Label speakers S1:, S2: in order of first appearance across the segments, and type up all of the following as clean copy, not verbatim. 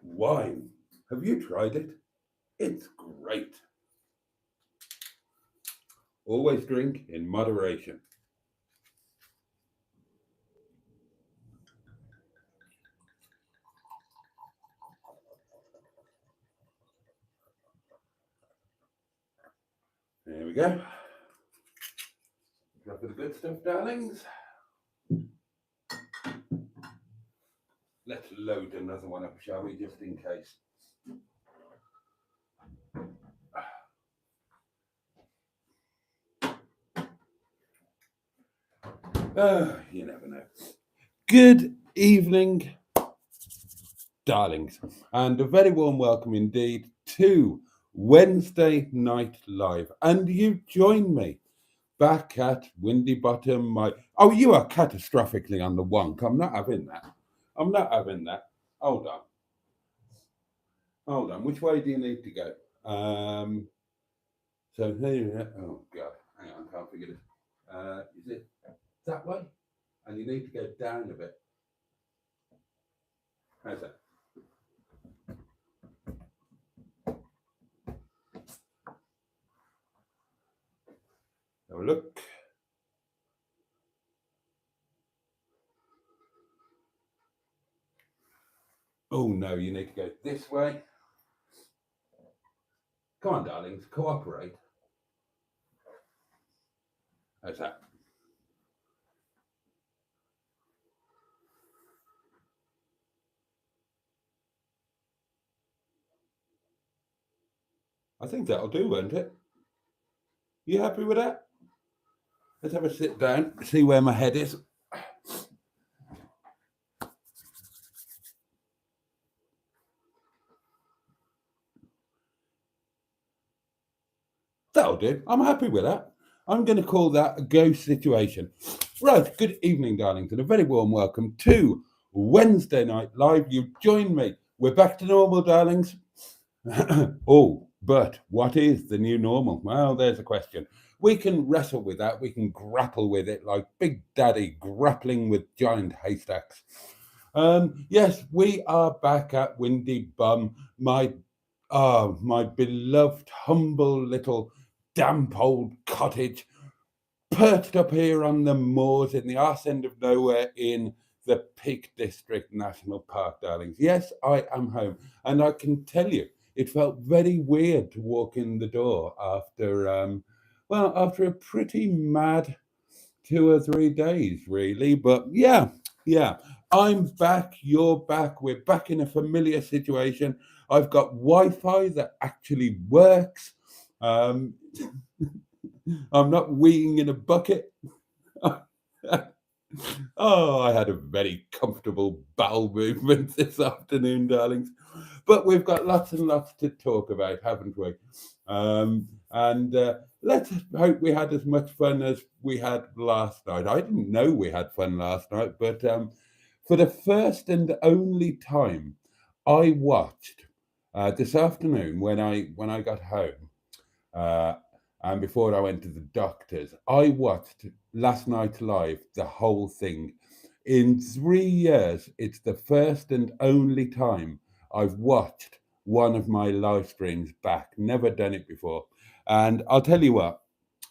S1: Wine. Have you tried it? It's great. Always drink in moderation. There we go. Drop of the good stuff, darlings. Let's load another one up, shall we, just in case. You never know. Good evening, darlings, and a very warm welcome indeed to Wednesday Night Live. And you join me back at Windy Bottom. Oh, you are catastrophically on the wonk. I'm not having that. I'm not having that. Hold on. Hold on. Which way do you need to go? So here. Oh God. Hang on. I can't figure this. Is it that way? And you need to go down a bit. How's that? Have a look. Oh no, you need to go this way. Come on, darlings, cooperate. How's that? I think that'll do, won't it? You happy with that? Let's have a sit down, see where my head is. That'll do. I'm happy with that. I'm going to call that a go situation. Right, good evening, darlings, and a very warm welcome to Wednesday Night Live. You've joined me. We're back to normal, darlings. Oh, but what is the new normal? Well, there's a question. We can wrestle with that. We can grapple with it like Big Daddy grappling with giant haystacks. Yes, we are back at Windy Bum, my beloved, humble little damp old cottage, perched up here on the moors in the arse end of nowhere in the Peak District National Park, darlings. Yes, I am home, and I can tell you, it felt very weird to walk in the door after, after a pretty mad 2 or 3 days, really. But yeah, I'm back. You're back. We're back in a familiar situation. I've got Wi-Fi that actually works. I'm not weeing in a bucket. Oh, I had a very comfortable bowel movement this afternoon, darlings. But we've got lots and lots to talk about, haven't we? Let's hope we had as much fun as we had last night. I didn't know we had fun last night, but for the first and only time, I watched this afternoon when I got home. And before I went to the doctors, I watched last night live, the whole thing. In 3 years, it's the first and only time I've watched one of my live streams back. Never done it before. And I'll tell you what,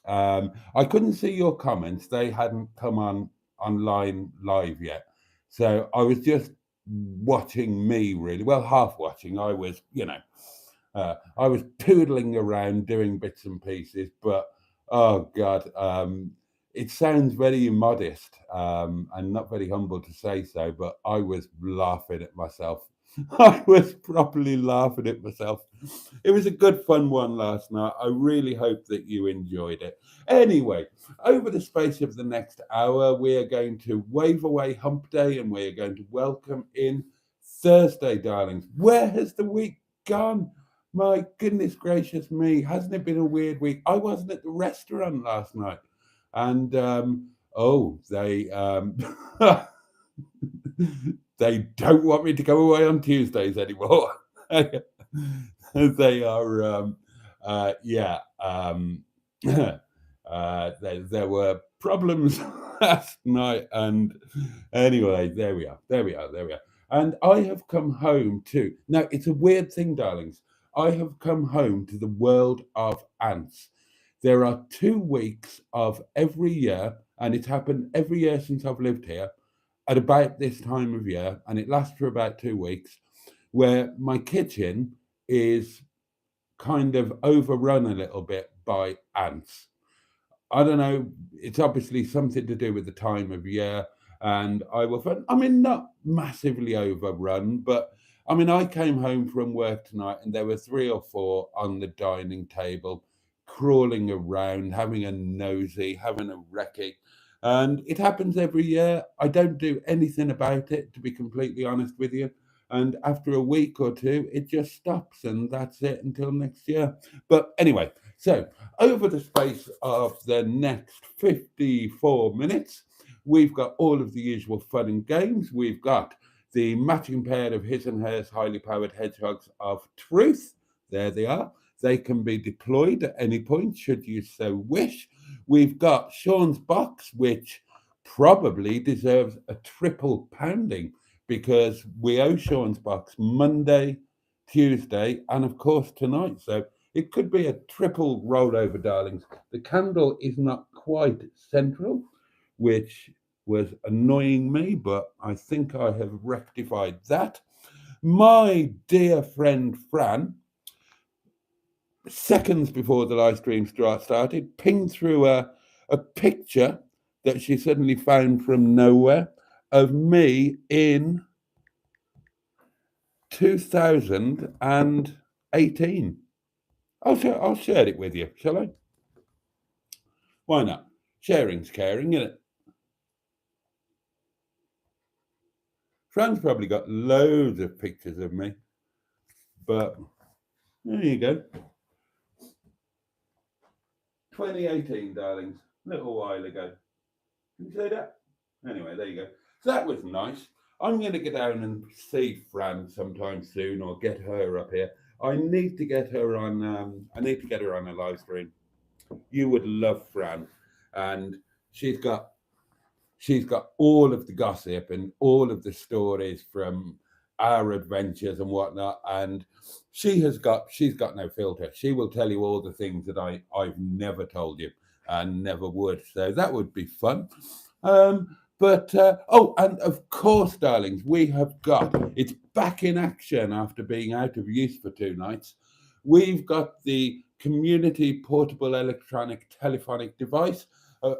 S1: I couldn't see your comments. They hadn't come online live yet. So I was just watching me, really. Well, half watching. I was, I was poodling around doing bits and pieces, but oh God, it sounds very immodest and not very humble to say so, but I was laughing at myself. I was properly laughing at myself. It was a good fun one last night. I really hope that you enjoyed it. Anyway, over the space of the next hour, we are going to wave away Hump Day and we are going to welcome in Thursday, darlings. Where has the week gone? My goodness gracious me, hasn't it been a weird week? I wasn't at the restaurant last night. And they don't want me to go away on Tuesdays anymore. They are, yeah. There were problems last night, and anyway, there we are. And I have come home too. Now, it's a weird thing, darlings. I have come home to the world of ants. There are 2 weeks of every year, and it's happened every year since I've lived here, at about this time of year, and it lasts for about 2 weeks, where my kitchen is kind of overrun a little bit by ants. I don't know. It's obviously something to do with the time of year, and I will find. I mean, not massively overrun, but I mean, I came home from work tonight, and there were 3 or 4 on the dining table, crawling around, having a nosy, having a recce, and it happens every year. I don't do anything about it, to be completely honest with you. And after a week or two, it just stops, and that's it until next year. But anyway, so over the space of the next 54 minutes, we've got all of the usual fun and games. We've got the matching pair of his and hers highly powered hedgehogs of truth. There they are. They can be deployed at any point, should you so wish. We've got Sean's box, which probably deserves a triple pounding because we owe Sean's box Monday, Tuesday, and of course tonight. So it could be a triple rollover, darlings. The candle is not quite central, which was annoying me, but I think I have rectified that. My dear friend Fran, seconds before the live stream started, pinged through a picture that she suddenly found from nowhere of me in 2018. I'll share it with you, shall I? Why not? Sharing's caring, isn't it? Fran's probably got loads of pictures of me, but there you go. 2018, darlings, a little while ago. Can you say that? Anyway, there you go. So that was nice. I'm going to get down and see Fran sometime soon, or get her up here. I need to get her on. I need to get her on a live stream. You would love Fran, and she's got all of the gossip and all of the stories from our adventures and whatnot, and she's got no filter. She will tell you all the things that I've never told you and never would. So that would be fun. And of course, darlings, we have got it's back in action after being out of use for 2 nights. We've got the community portable electronic telephonic device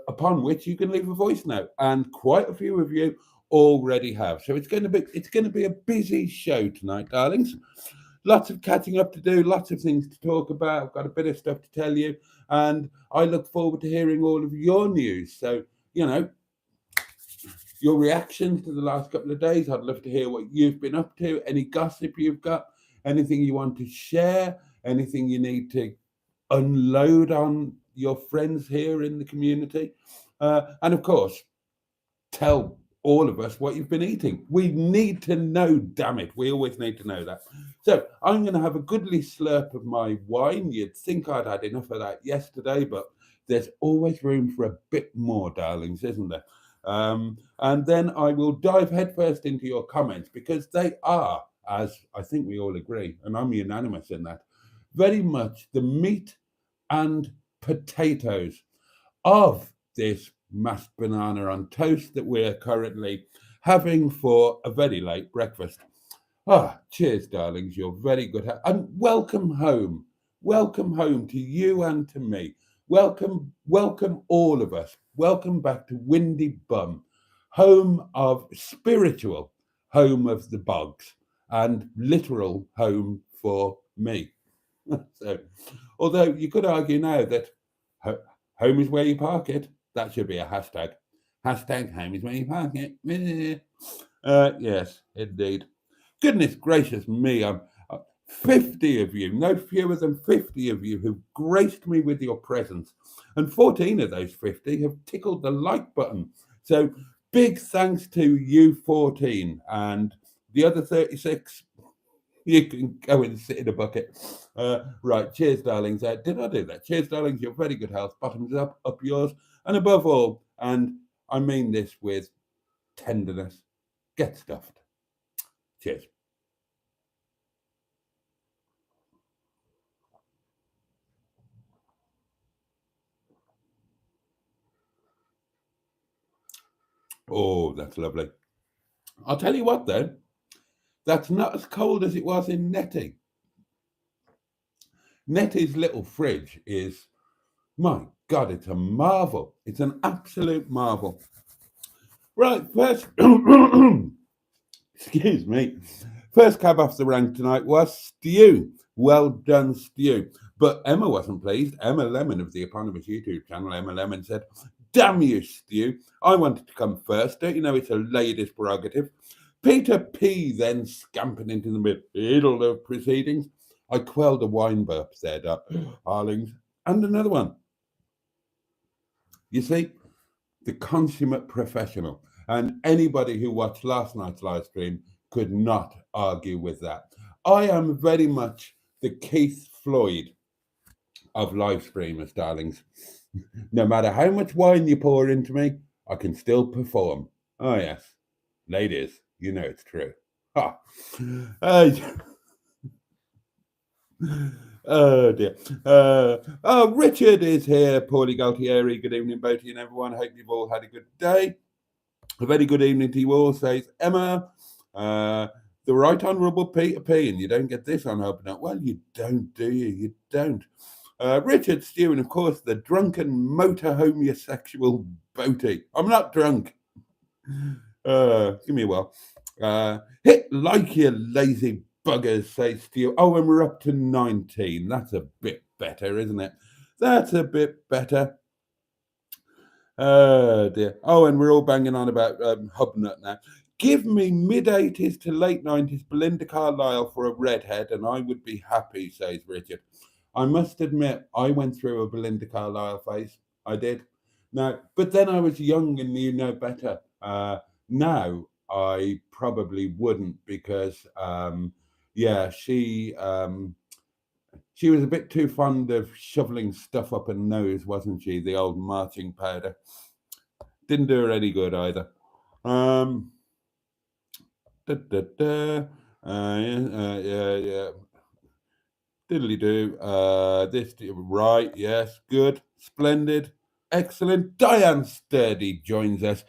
S1: upon which you can leave a voice note, and quite a few of you already have. So it's going to be a busy show tonight, darlings. Lots of catching up to do, lots of things to talk about. I've got a bit of stuff to tell you, and I look forward to hearing all of your news. So, your reactions to the last couple of days. I'd love to hear what you've been up to, any gossip you've got, anything you want to share, anything you need to unload on your friends here in the community. And of course, tell all of us what you've been eating. We need to know, damn it. We always need to know that. So I'm going to have a goodly slurp of my wine. You'd think I'd had enough of that yesterday, but there's always room for a bit more, darlings, isn't there? And then I will dive headfirst into your comments, because they are, as I think we all agree, and I'm unanimous in that, very much the meat and potatoes of this mashed banana on toast that we're currently having for a very late breakfast. Cheers, darlings. You're very good. And welcome home. Welcome home to you and to me. Welcome all of us. Welcome back to Windy Bum, home of spiritual, home of the bogs, and literal home for me. So, although you could argue now that home is where you park it. That should be a hashtag. Hashtag home is where you park it. Yes, indeed. Goodness gracious me, 50 of you, no fewer than 50 of you who've graced me with your presence. And 14 of those 50 have tickled the like button. So big thanks to you 14, and the other 36, you can go and sit in a bucket. Right, cheers, darlings. Did I do that? Cheers, darlings. You're very good health. Bottoms up yours. And above all, and I mean this with tenderness, get stuffed. Cheers. Oh, that's lovely. I'll tell you what, though, that's not as cold as it was in Nettie. Nettie's little fridge is, my God, it's a marvel. It's an absolute marvel. Right, first, excuse me. First cab off the rank tonight was Stew. Well done, Stew. But Emma wasn't pleased. Emma Lemon of the eponymous YouTube channel, Emma Lemon, said, "Damn you, Stew. I wanted to come first. Don't you know it's a lady's prerogative?" Peter P. then scampered into the middle of proceedings. I quelled a wine burp there, darlings. And another one. You see, the consummate professional. And anybody who watched last night's live stream could not argue with that. I am very much the Keith Floyd of live streamers, darlings. No matter how much wine you pour into me, I can still perform. Oh, yes. Ladies, you know it's true. Ha. Oh dear. Richard is here. Paulie Galtieri. Good evening, Boaty and everyone. Hope you've all had a good day. A very good evening to you all, says Emma. The Right Honourable Peter P. And you don't get this on Open Up. Well, you don't, do you? You don't. Richard Stew, and of course, the drunken motor homosexual Boaty. I'm not drunk. Give me a while. Hit like you lazy buggers, says Stew. Oh, and we're up to 19. That's a bit better, isn't it? That's a bit better. Oh dear. Oh, and we're all banging on about Hubnut now. Give me mid-80s to late 90s Belinda Carlisle for a redhead and I would be happy, says Richard. I must admit, I went through a Belinda Carlisle phase. I did. Now, but then I was young and knew no better. Now, I probably wouldn't because, she was a bit too fond of shoveling stuff up her nose, wasn't she? The old marching powder. Didn't do her any good either. Yeah. Diddly do. This right, yes, good, splendid, excellent. Diane Sturdy joins us.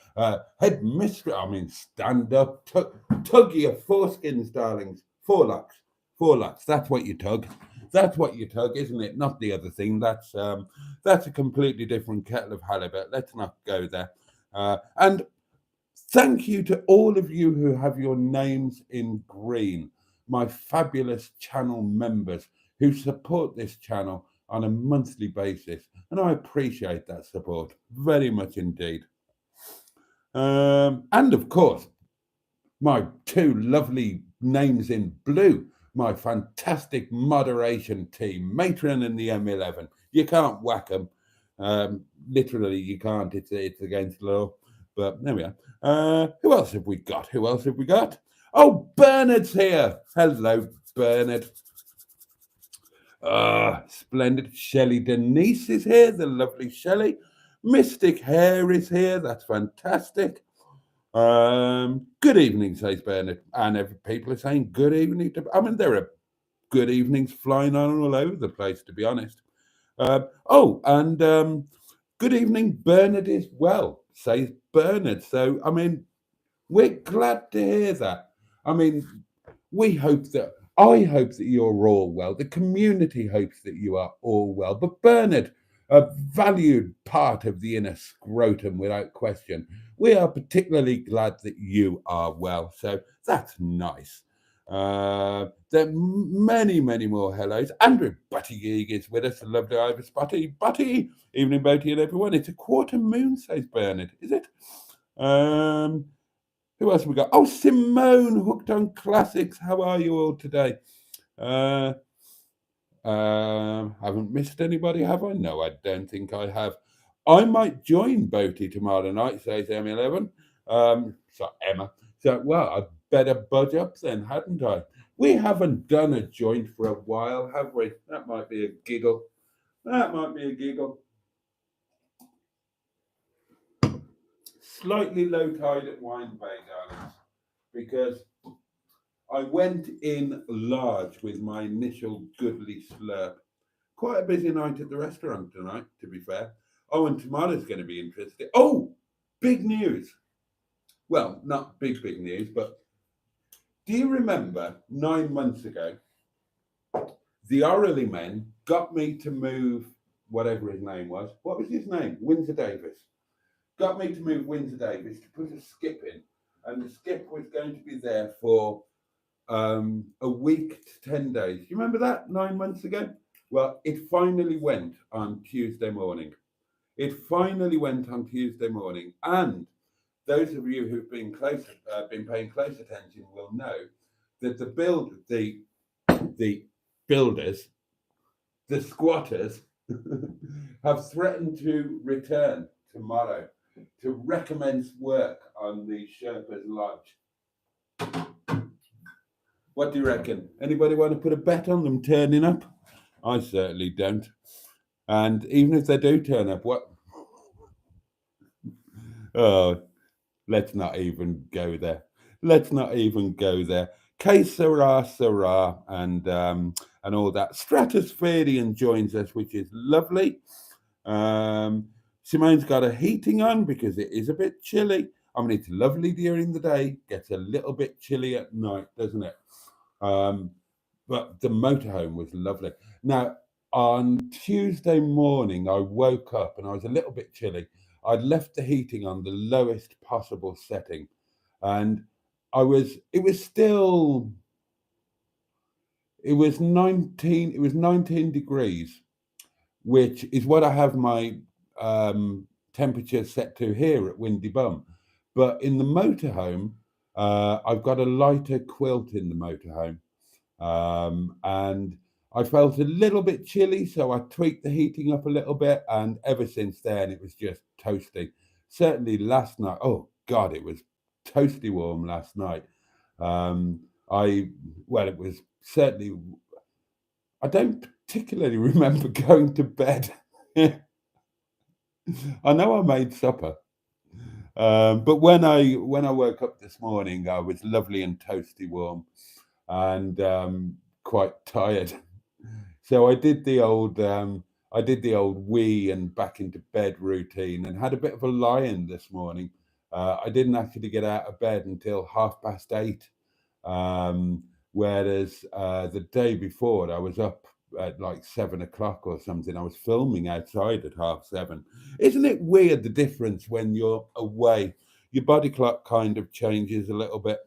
S1: Head mistress. I mean, stand up, tug your foreskins, darlings. Forelocks. That's what you tug. That's what you tug, isn't it? Not the other thing. That's a completely different kettle of halibut. Let's not go there. And thank you to all of you who have your names in green, my fabulous channel members who support this channel on a monthly basis. And I appreciate that support very much indeed. And of course, my two lovely names in blue, my fantastic moderation team, Matron and the M11. You can't whack them. Literally, you can't. It's against the law. But there we are. Who else have we got? Oh, Bernard's here. Hello, Bernard. Splendid. Shelley Denise is here, the lovely Shelley. Mystic Hair is here. That's fantastic. Good evening, says Bernard. And people are saying good evening. There are good evenings flying on all over the place, to be honest. Good evening, Bernard is well, says Bernard. So, we're glad to hear that. I hope that you're all well. The community hopes that you are all well. But Bernard, a valued part of the inner scrotum without question, we are particularly glad that you are well. So that's nice. There are many, many more hellos. Andrew Boaty is with us, the lovely Ivor Spotty. Boaty, evening Boaty and everyone. It's a quarter moon, says Bernard. Is it? Who else have we got? Oh, Simone, hooked on classics. How are you all today? Haven't missed anybody, have I? No, I don't think I have. I might join Boaty tomorrow night, says M11. Emma. So, well, I'd better budge up then, hadn't I? We haven't done a joint for a while, have we? That might be a giggle. That might be a giggle. Slightly low tide at Wine Bay, darlings, because I went in large with my initial goodly slurp. Quite a busy night at the restaurant tonight, to be fair. Oh, and tomorrow's going to be interesting. Oh, big news. Well, not big news, but do you remember 9 months ago, the Orally men got me to move whatever his name was. What was his name? Windsor Davis. Got me to move Windsor Davis to put a skip in. And the skip was going to be there for a week to 10 days. You remember that 9 months ago? Well, it finally went on Tuesday morning. It finally went on Tuesday morning. And those of you who've been paying close attention will know that the builders, the squatters, have threatened to return tomorrow to recommence work on the Sherpa's Lodge. What do you reckon? Anybody want to put a bet on them turning up? I certainly don't. And even if they do turn up, what? Oh, let's not even go there. Let's not even go there. Que sera, sera, and all that. Stratospherian joins us, which is lovely. Simone's got her heating on because it is a bit chilly. I mean, it's lovely during the day, gets a little bit chilly at night, doesn't it? But the motorhome was lovely. Now, on Tuesday morning, I woke up and I was a little bit chilly. I'd left the heating on the lowest possible setting, and it was 19 degrees, which is what I have my temperature set to here at Windy Bum. But in the motorhome, I've got a lighter quilt in the motorhome, and I felt a little bit chilly, so I tweaked the heating up a little bit, and ever since then it was just toasty. Certainly last night, oh God, it was toasty warm last night. It was certainly, I don't particularly remember going to bed. I know I made supper, but when I woke up this morning, I was lovely and toasty warm, and quite tired. So I did the old wee and back into bed routine, and had a bit of a lie-in this morning. I didn't actually get out of bed until 8:30, whereas the day before I was up at like 7 o'clock or something. I was filming outside at 7:30. Isn't it weird the difference when you're away? Your body clock kind of changes a little bit.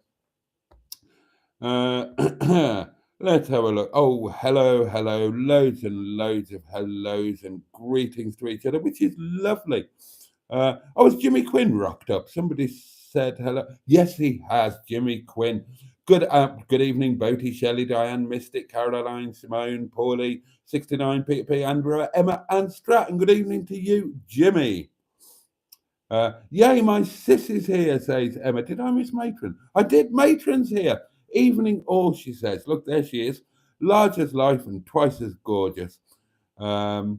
S1: Let's have a look. Oh, hello. Loads and loads of hellos and greetings to each other, which is lovely. Was Jimmy Quinn rocked up? Somebody said hello. Yes, he has, Jimmy Quinn. Good evening, Boaty, Shelley, Diane, Mystic, Caroline, Simone, Paulie, 69, Peter P, Andrew, Emma, and Stratton. Good evening to you, Jimmy. Yay, my sis is here, says Emma. Did I miss Matron? I did. Matron's here. Evening all, she says. Look, there she is. Large as life and twice as gorgeous. Wow,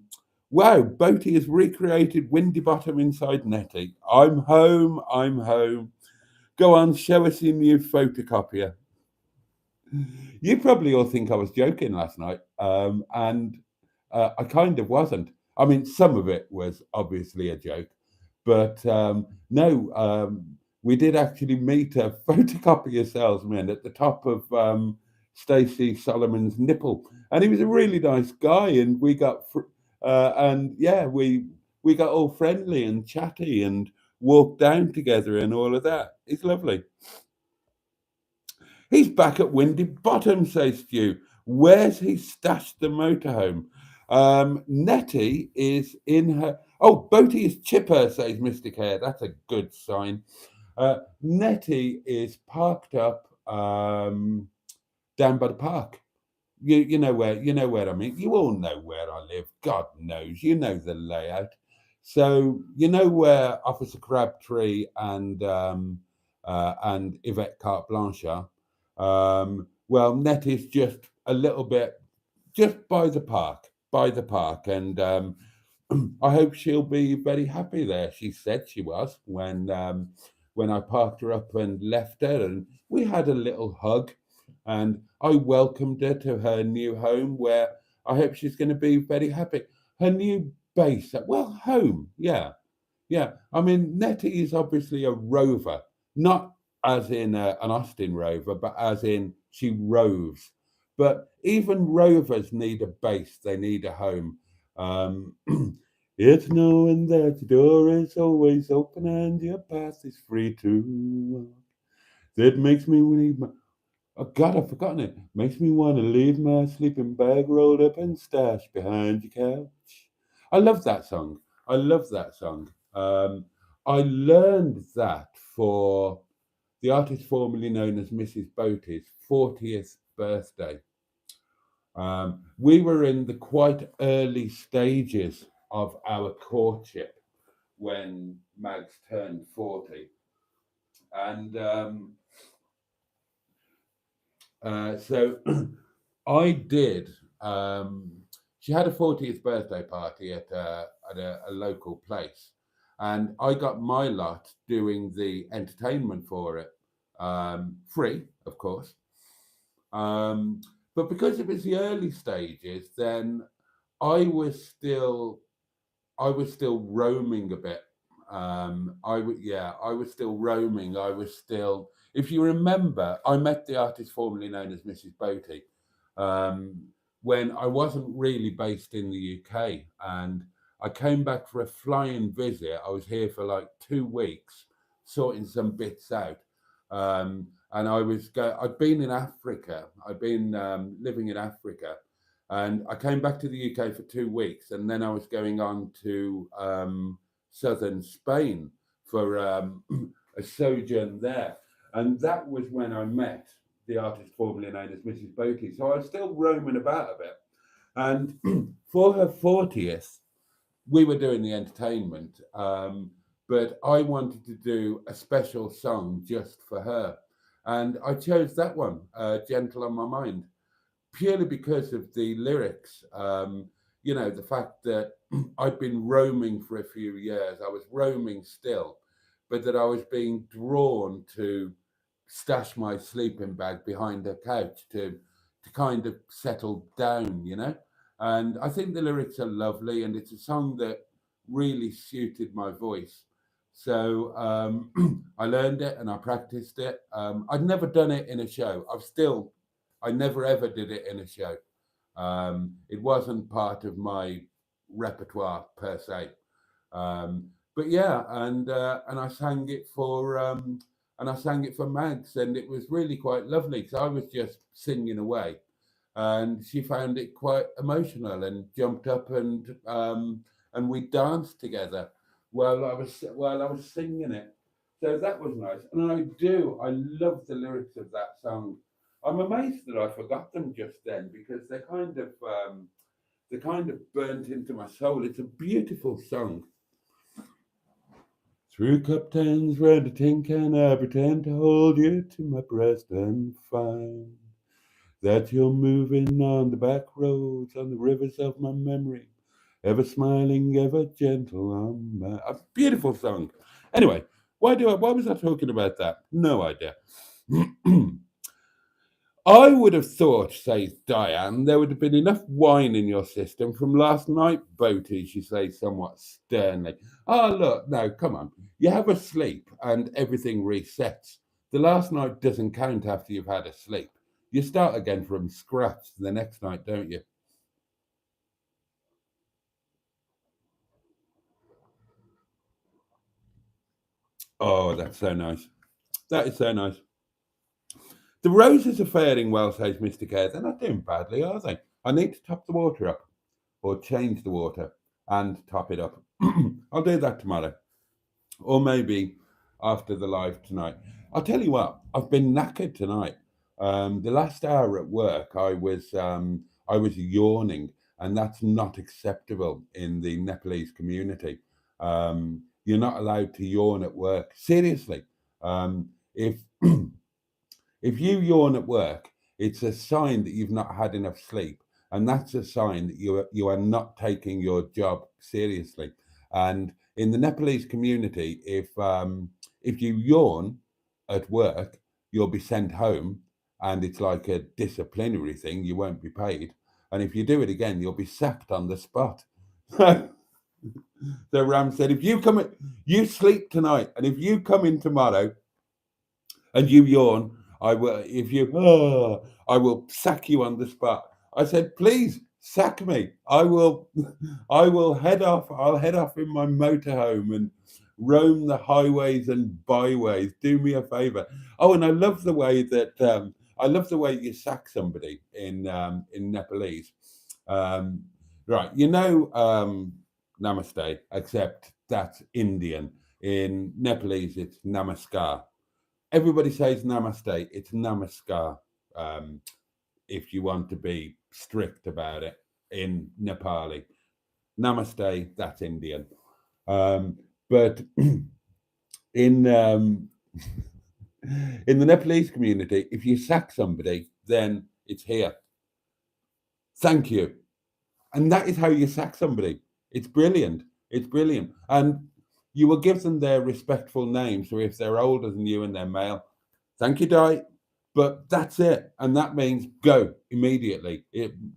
S1: Boaty has recreated Windy Bottom inside Nettie. I'm home. Go on, show us your new photocopier. You probably all think I was joking last night, and I kind of wasn't. I mean, some of it was obviously a joke, but no, we did actually meet a photocopier salesman at the top of Stacey Solomon's nipple, and he was a really nice guy, and and yeah, we got all friendly and chatty and walked down together and all of that. He's lovely. He's back at Windy Bottom, says Stu. Where's he stashed the motorhome? Nettie is in her. Oh, Boaty is chipper, says Mystic Hair. That's a good sign. Nettie is parked up down by the park. You know where I mean. You all know where I live. God knows, you know the layout. So you know where Officer Crabtree and Yvette Carte Blanche are. Well, Nettie's just a little bit just by the park, and I hope she'll be very happy there. She said she was when I parked her up and left her, and we had a little hug, and I welcomed her to her new home, where I hope she's going to be very happy. Her new base, well, home, yeah, yeah. I mean, Nettie is obviously a rover, not as in an Austin rover, but as in she roves. But even rovers need a base, they need a home. Um, it's knowing that the door is always open and your path is free to walk. That makes me need my. Oh God, I've forgotten it. Makes me want to leave my sleeping bag rolled up and stashed behind your couch. I love that song. I love that song. I learned that for the artist formerly known as Mrs. Boaty's 40th birthday. We were in the quite early stages of our courtship when Mags turned 40. And so I did. She had a 40th birthday party at a local place, and I got my lot doing the entertainment for it, free, of course. But because it was the early stages, then I was still I was still roaming a bit. I was still roaming. I was still. If you remember, I met the artist formerly known as Mrs. Boaty um, when I wasn't really based in the UK, and I came back for a flying visit. I was here for like 2 weeks, sorting some bits out. And I'd been in Africa. I'd been living in Africa, and I came back to the UK for 2 weeks, and then I was going on to southern Spain for a sojourn there. And that was when I met the artist formerly known as Mrs. Boaty. So I was still roaming about a bit. And for her 40th, we were doing the entertainment, but I wanted to do a special song just for her. And I chose that one, Gentle on My Mind, purely because of the lyrics. The fact that I'd been roaming for a few years, I was roaming still, but that I was being drawn to stash my sleeping bag behind her couch to kind of settle down. And I think the lyrics are lovely, and it's a song that really suited my voice. So I learned it and I practiced it. I'd never done it in a show. I never ever did it in a show. It wasn't part of my repertoire per se. But yeah, and I sang it for Mags, and it was really quite lovely because I was just singing away, and she found it quite emotional and jumped up and we danced together while I was singing it. So that was nice, and I love the lyrics of that song. I'm amazed that I forgot them just then because they kind of burnt into my soul. It's a beautiful song. Through cup tens, round a tin can, I pretend to hold you to my breast and find that you're moving on the back roads, on the rivers of my memory, ever smiling, ever gentle on my. A beautiful song. Anyway, why was I talking about that? No idea. I would have thought, says Diane, there would have been enough wine in your system from last night, Boaty, she says somewhat sternly. Oh, look, no, come on. You have a sleep and everything resets. The last night doesn't count after you've had a sleep. you start again from scratch the next night, don't you? Oh, that's so nice. That is so nice. The roses are faring well, says Mr. Care. They're not doing badly, are they? I need to top the water up or change the water and top it up. I'll do that tomorrow or maybe after the live tonight. I'll tell you what, I've been knackered tonight. The last hour at work, I was yawning, and that's not acceptable in the Nepalese community. You're not allowed to yawn at work. Seriously, if if you yawn at work, it's a sign that you've not had enough sleep, and that's a sign that you are not taking your job seriously. And in the Nepalese community, if you yawn at work, you'll be sent home, and it's like a disciplinary thing. You won't be paid, and if you do it again, you'll be sacked on the spot. So Ram said, if you come in, you sleep tonight, and if you come in tomorrow and you yawn, I will. If you, I will sack you on the spot. I said, please sack me. I will. I will head off. I'll head off in my motorhome and roam the highways and byways. Do me a favor. Oh, and I love the way that I love the way you sack somebody in Nepalese. Um, right, namaste, except that's Indian. In Nepalese, it's namaskar. Everybody says namaste. It's namaskar. Um, if you want to be strict about it in Nepali, namaste. That's Indian. But in in the Nepalese community, if you sack somebody, then it's here. Thank you, and that is how you sack somebody. It's brilliant. It's brilliant, and you will give them their respectful name. So if they're older than you and they're male, thank you, Di. But that's it, and that means go immediately.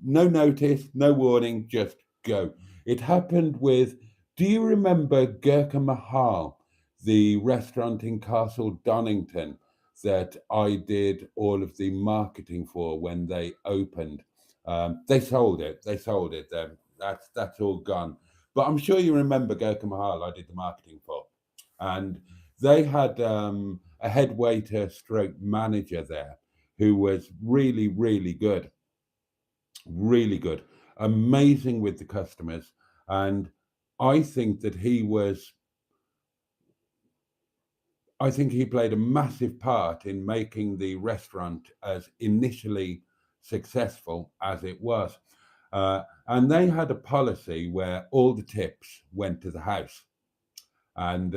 S1: No notice, no warning, just go. It happened with. Do you remember Gurkha Mahal, the restaurant in Castle Donington that I did all of the marketing for when they opened? They sold it. They sold it. That's all gone. But I'm sure you remember Gurkha Mahal. I did the marketing for, and they had a head waiter stroke manager there who was really, really good, amazing with the customers. And I think that I think he played a massive part in making the restaurant as initially successful as it was. And they had a policy where all the tips went to the house. And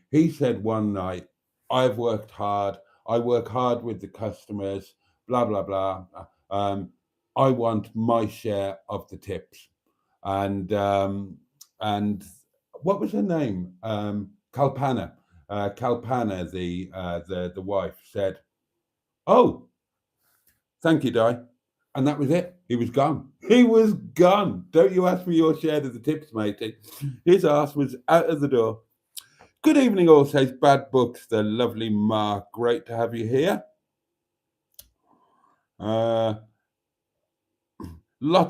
S1: he said one night, I've worked hard. I work hard with the customers, blah, blah, blah. I want my share of the tips. And and what was her name? Kalpana. Kalpana, the wife, said, "Oh, thank you, Di." And that was it. He was gone. He was gone. Don't you ask for your share of the tips, matey. His ass was out of the door. Good evening, all, says Bad Books, the lovely Mark. Great to have you here.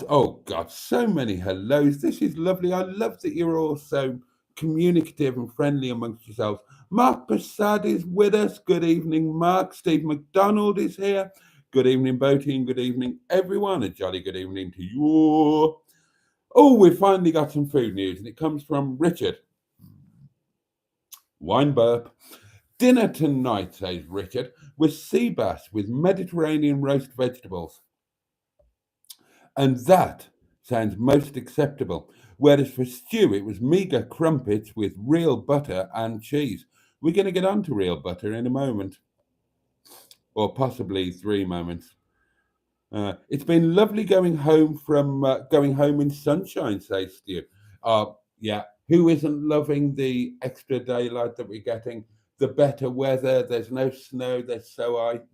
S1: Oh God, so many hellos. This is lovely. I love that you're all so communicative and friendly amongst yourselves. Mark Prasad is with us. Good evening, Mark. Steve McDonald is here. Good evening, Boaty, and good evening, everyone. A jolly good evening to you. Oh, we've finally got some food news, and it comes from Richard. Wine burp. Dinner tonight, says Richard, with sea bass with Mediterranean roast vegetables. And that sounds most acceptable. Whereas for stew, it was meagre crumpets with real butter and cheese. We're going to get on to real butter in a moment, or possibly 3 moments. It's been lovely going home in sunshine, says Stu. Yeah, who isn't loving the extra daylight that we're getting? The better weather. There's no snow. There's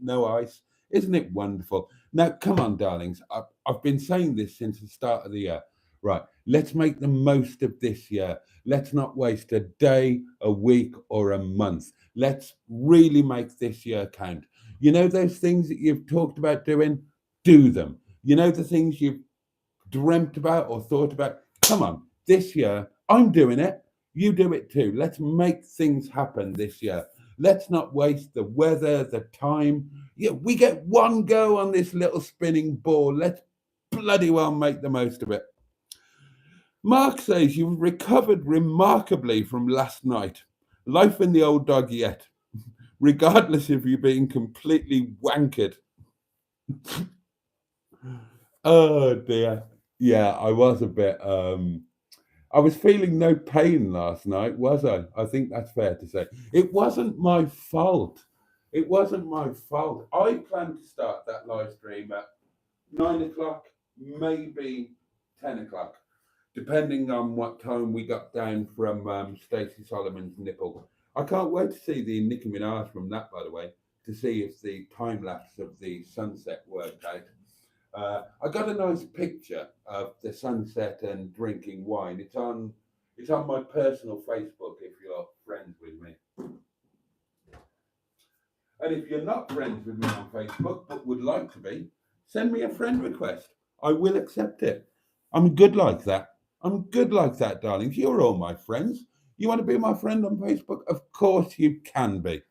S1: no ice. Isn't it wonderful? Now, come on, darlings. I've been saying this since the start of the year. Right, let's make the most of this year. Let's not waste a day, a week, or a month. Let's really make this year count. You know those things that you've talked about doing? Do them. You know the things you've dreamt about or thought about? Come on, this year, I'm doing it. You do it too. Let's make things happen this year. Let's not waste the weather, the time. Yeah, we get one go on this little spinning ball. Let's bloody well make the most of it. Mark says you've recovered remarkably from last night. Life in the old dog yet, regardless of you being completely wankered. Oh dear. Yeah, I was a bit I was feeling no pain last night, was I? I think that's fair to say. It wasn't my fault. It wasn't my fault. I planned to start that live stream at 9 o'clock, maybe 10 o'clock, depending on what time we got down from Stacey Solomon's nipple. I can't wait to see the Nicki Minaj from that, by the way, to see if the time lapse of the sunset worked out. I got a nice picture of the sunset and drinking wine. It's on my personal Facebook if you're friends with me. And if you're not friends with me on Facebook but would like to be, send me a friend request. I will accept it. I'm good like that. I'm good like that, darlings. You're all my friends. You want to be my friend on Facebook? Of course you can be.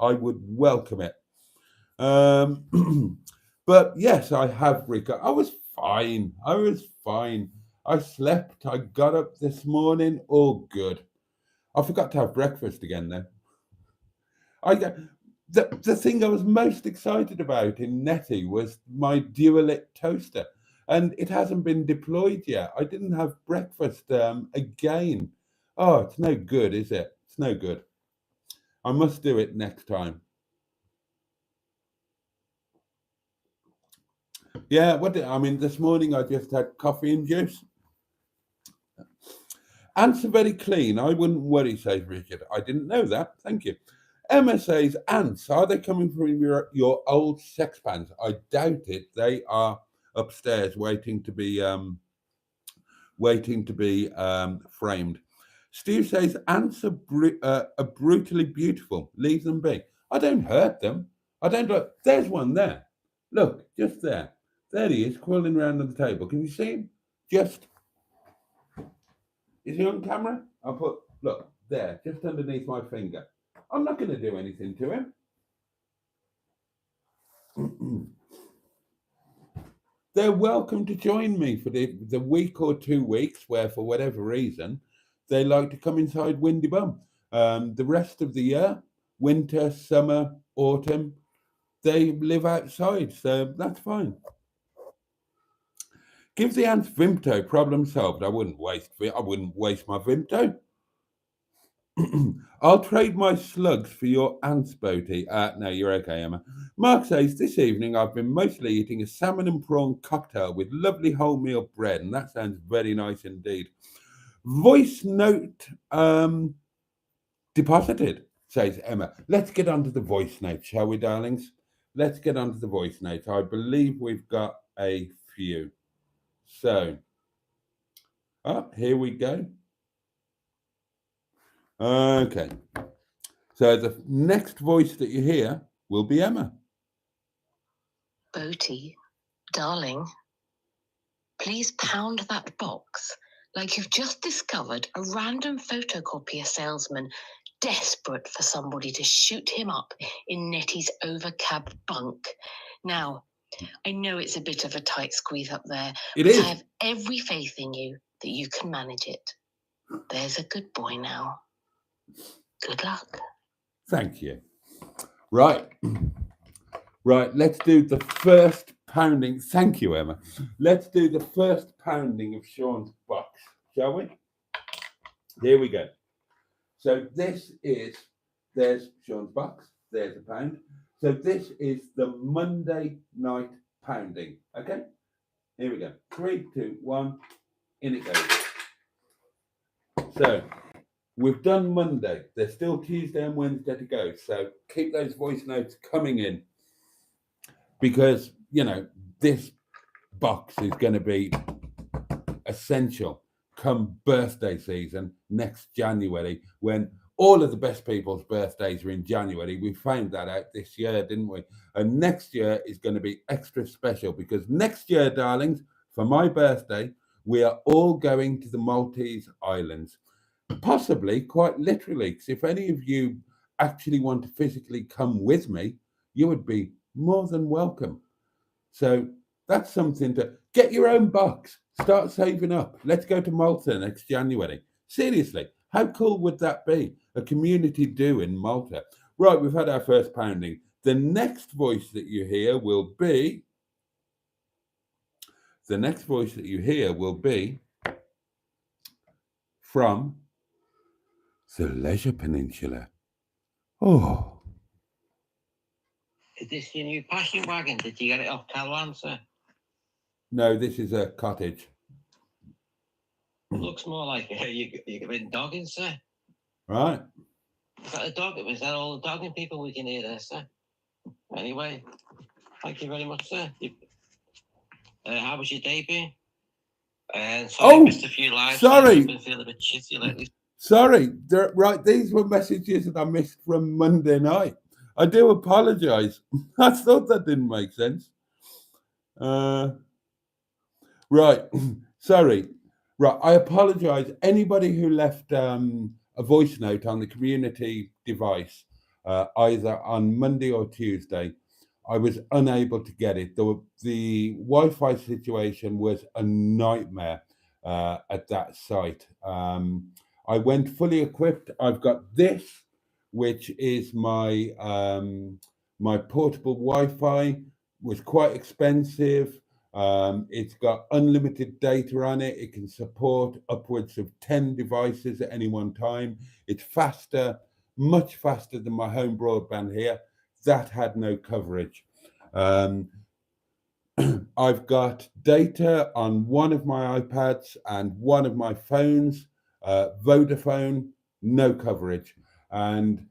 S1: I would welcome it. But yes, I have recovered. I was fine. I was fine. I slept. I got up this morning. All good. I forgot to have breakfast again though. The thing I was most excited about in Netty was my Dualit toaster, and it hasn't been deployed yet. I didn't have breakfast again. Oh, it's no good, is it? It's no good. I must do it next time. Yeah, this morning I just had coffee and juice. Ants are very clean. I wouldn't worry, says Richard. I didn't know that. Thank you. Emma says, ants, are they coming from your old sex pants? I doubt it. They are upstairs waiting to be framed. Steve says, ants are brutally beautiful. Leave them be. I don't hurt them. I don't look. There's one there. Look, just there. There he is, crawling around on the table. Can you see him? Is he on camera? Look, there, just underneath my finger. I'm not going to do anything to him. They're welcome to join me for the week or 2 weeks where, for whatever reason, they like to come inside Windy Bum. The rest of the year, winter, summer, autumn, they live outside, so that's fine. Give the ants Vimto, problem solved. I wouldn't waste my Vimto. I'll trade my slugs for your ants, Boaty. No, you're okay, Emma. Mark says, this evening I've been mostly eating a salmon and prawn cocktail with lovely wholemeal bread, and that sounds very nice indeed. Voice note deposited, says Emma. Let's get on to the voice note, shall we, darlings? Let's get on to the voice note. I believe we've got a few. So, here we go. Okay. So the next voice that you hear will be Emma.
S2: Boaty, darling, please pound that box like you've just discovered a random photocopier salesman desperate for somebody to shoot him up in Nettie's overcab bunk. Now, I know it's a bit of a tight squeeze up there, but I have every faith in you that you can manage it. There's a good boy now. Good luck.
S1: Thank you. Right, let's do the first pounding. Thank you, Emma. Let's do the first pounding of Sean's box, shall we? Here we go. So there's Sean's box. There's a pound. So this is the Monday night pounding. Okay? Here we go. 3, 2, 1. In it goes. So we've done Monday. There's still Tuesday and Wednesday to go. So keep those voice notes coming in, because, this box is going to be essential come birthday season next January, when all of the best people's birthdays are in January. We found that out this year, didn't we? And next year is going to be extra special because next year, darlings, for my birthday, we are all going to the Maltese Islands. Possibly, quite literally, because if any of you actually want to physically come with me, you would be more than welcome. So that's something to get your own box, start saving up. Let's go to Malta next January. Seriously, how cool would that be? A community do in Malta. Right, we've had our first pounding. The next voice that you hear will be from the Leisure Peninsula. Oh,
S3: Is this your new passion wagon? Did you get it off Calwan, sir?
S1: no, this is a cottage.
S3: It looks more like you've been dogging, sir.
S1: Right.
S3: Is that a dog? Was that all the dogging people we can hear there, sir? Anyway, thank you very much, sir. How was your day been? Sorry, I missed a few lives.
S1: Sorry.
S3: I've been feeling a bit shitty lately.
S1: Sorry, right, these were messages that I missed from Monday night. I do apologise. I thought that didn't make sense. Right, sorry. Right, I apologise. Anybody who left a voice note on the community device, either on Monday or Tuesday, I was unable to get it. The Wi-Fi situation was a nightmare at that site. I went fully equipped. I've got this, which is my my portable Wi-Fi. Was quite expensive. It's got unlimited data on it. It can support upwards of 10 devices at any one time. It's faster, much faster than my home broadband here. That had no coverage. I've got data on one of my iPads and one of my phones. Vodafone, no coverage. And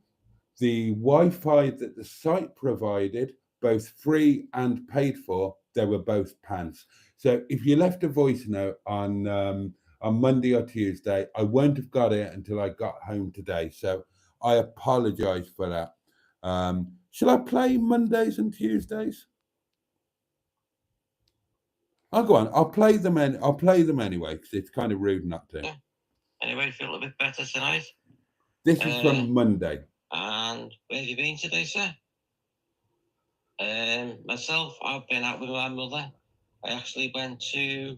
S1: the Wi-Fi that the site provided, both free and paid for, they were both pants. So if you left a voice note on Monday or Tuesday, I won't have got it until I got home today. So I apologise for that. Shall I play Mondays and Tuesdays? I'll go on. I'll play them anyway because it's kind of rude not to.
S3: Yeah. Anyway, feel a bit better tonight.
S1: This is from Monday.
S3: And where have you been today, sir? Myself, I've been out with my mother. I actually went to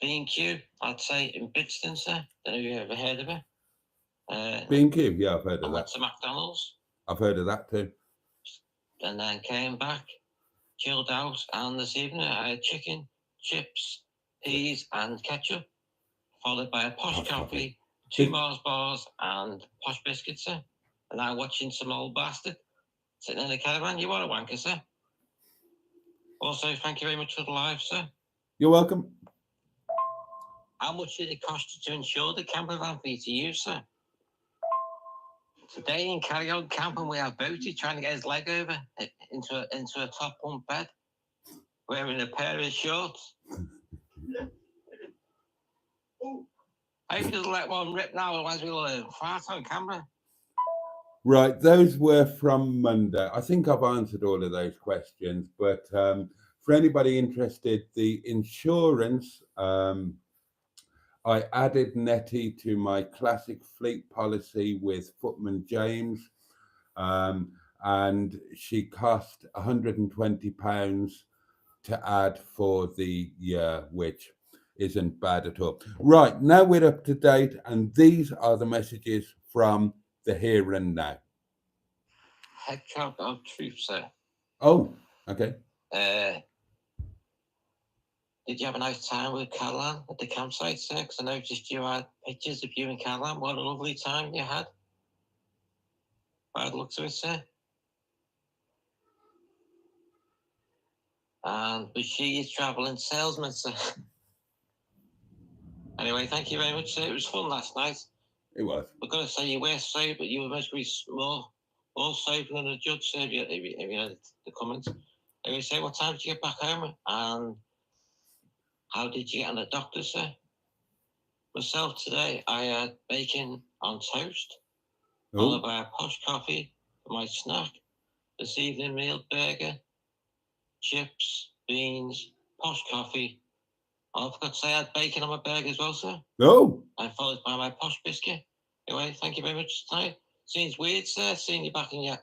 S3: B&Q, I'd say, in Brixton, sir. Don't know if you've ever heard of it.
S1: B&Q, yeah, I've heard of that.
S3: I went to McDonald's.
S1: I've heard of that too.
S3: And then came back, chilled out, and this evening I had chicken, chips, peas, and ketchup, followed by a posh coffee, 2 Mars bars, and posh biscuits, sir. And I'm watching some old bastard sitting in the caravan. You are a wanker, sir. Also, thank you very much for the live, sir.
S1: You're welcome.
S3: How much did it cost you to insure the camper van for you to use, sir? Today in Carry On Camping, we have Boaty trying to get his leg over into a top bunk bed, wearing a pair of shorts. I hope he doesn't let one rip now, otherwise we'll fart on camera.
S1: Right, those were from Monday. I think I've answered all of those questions, but for anybody interested, the insurance, I added Nettie to my classic fleet policy with Footman James, and she cost £120 to add for the year, which isn't bad at all. Right, now we're up to date, and these are the messages from the here and now.
S3: Head count of truth, sir.
S1: Oh, okay.
S3: Did you have a nice time with Caroline at the campsite, sir? Because I noticed you had pictures of you and Caroline. What a lovely time you had. By the looks of it, sir. And was she your travelling salesman, sir? Anyway, thank you very much, sir. It was fun last night.
S1: It was.
S3: We're going to say you were sober, but you were mostly more sober than a judge, sir, if you know the comments. Anyway, say, what time did you get back home? And how did you get on the doctor, sir? Myself today, I had bacon on toast,
S1: Oh,
S3: followed by a posh coffee for my snack. This evening meal, burger, chips, beans, posh coffee. I forgot to say I had bacon on my burger as well, sir.
S1: oh,
S3: And followed by my posh biscuit. Anyway, thank you very much tonight. Seems weird, sir, seeing you back in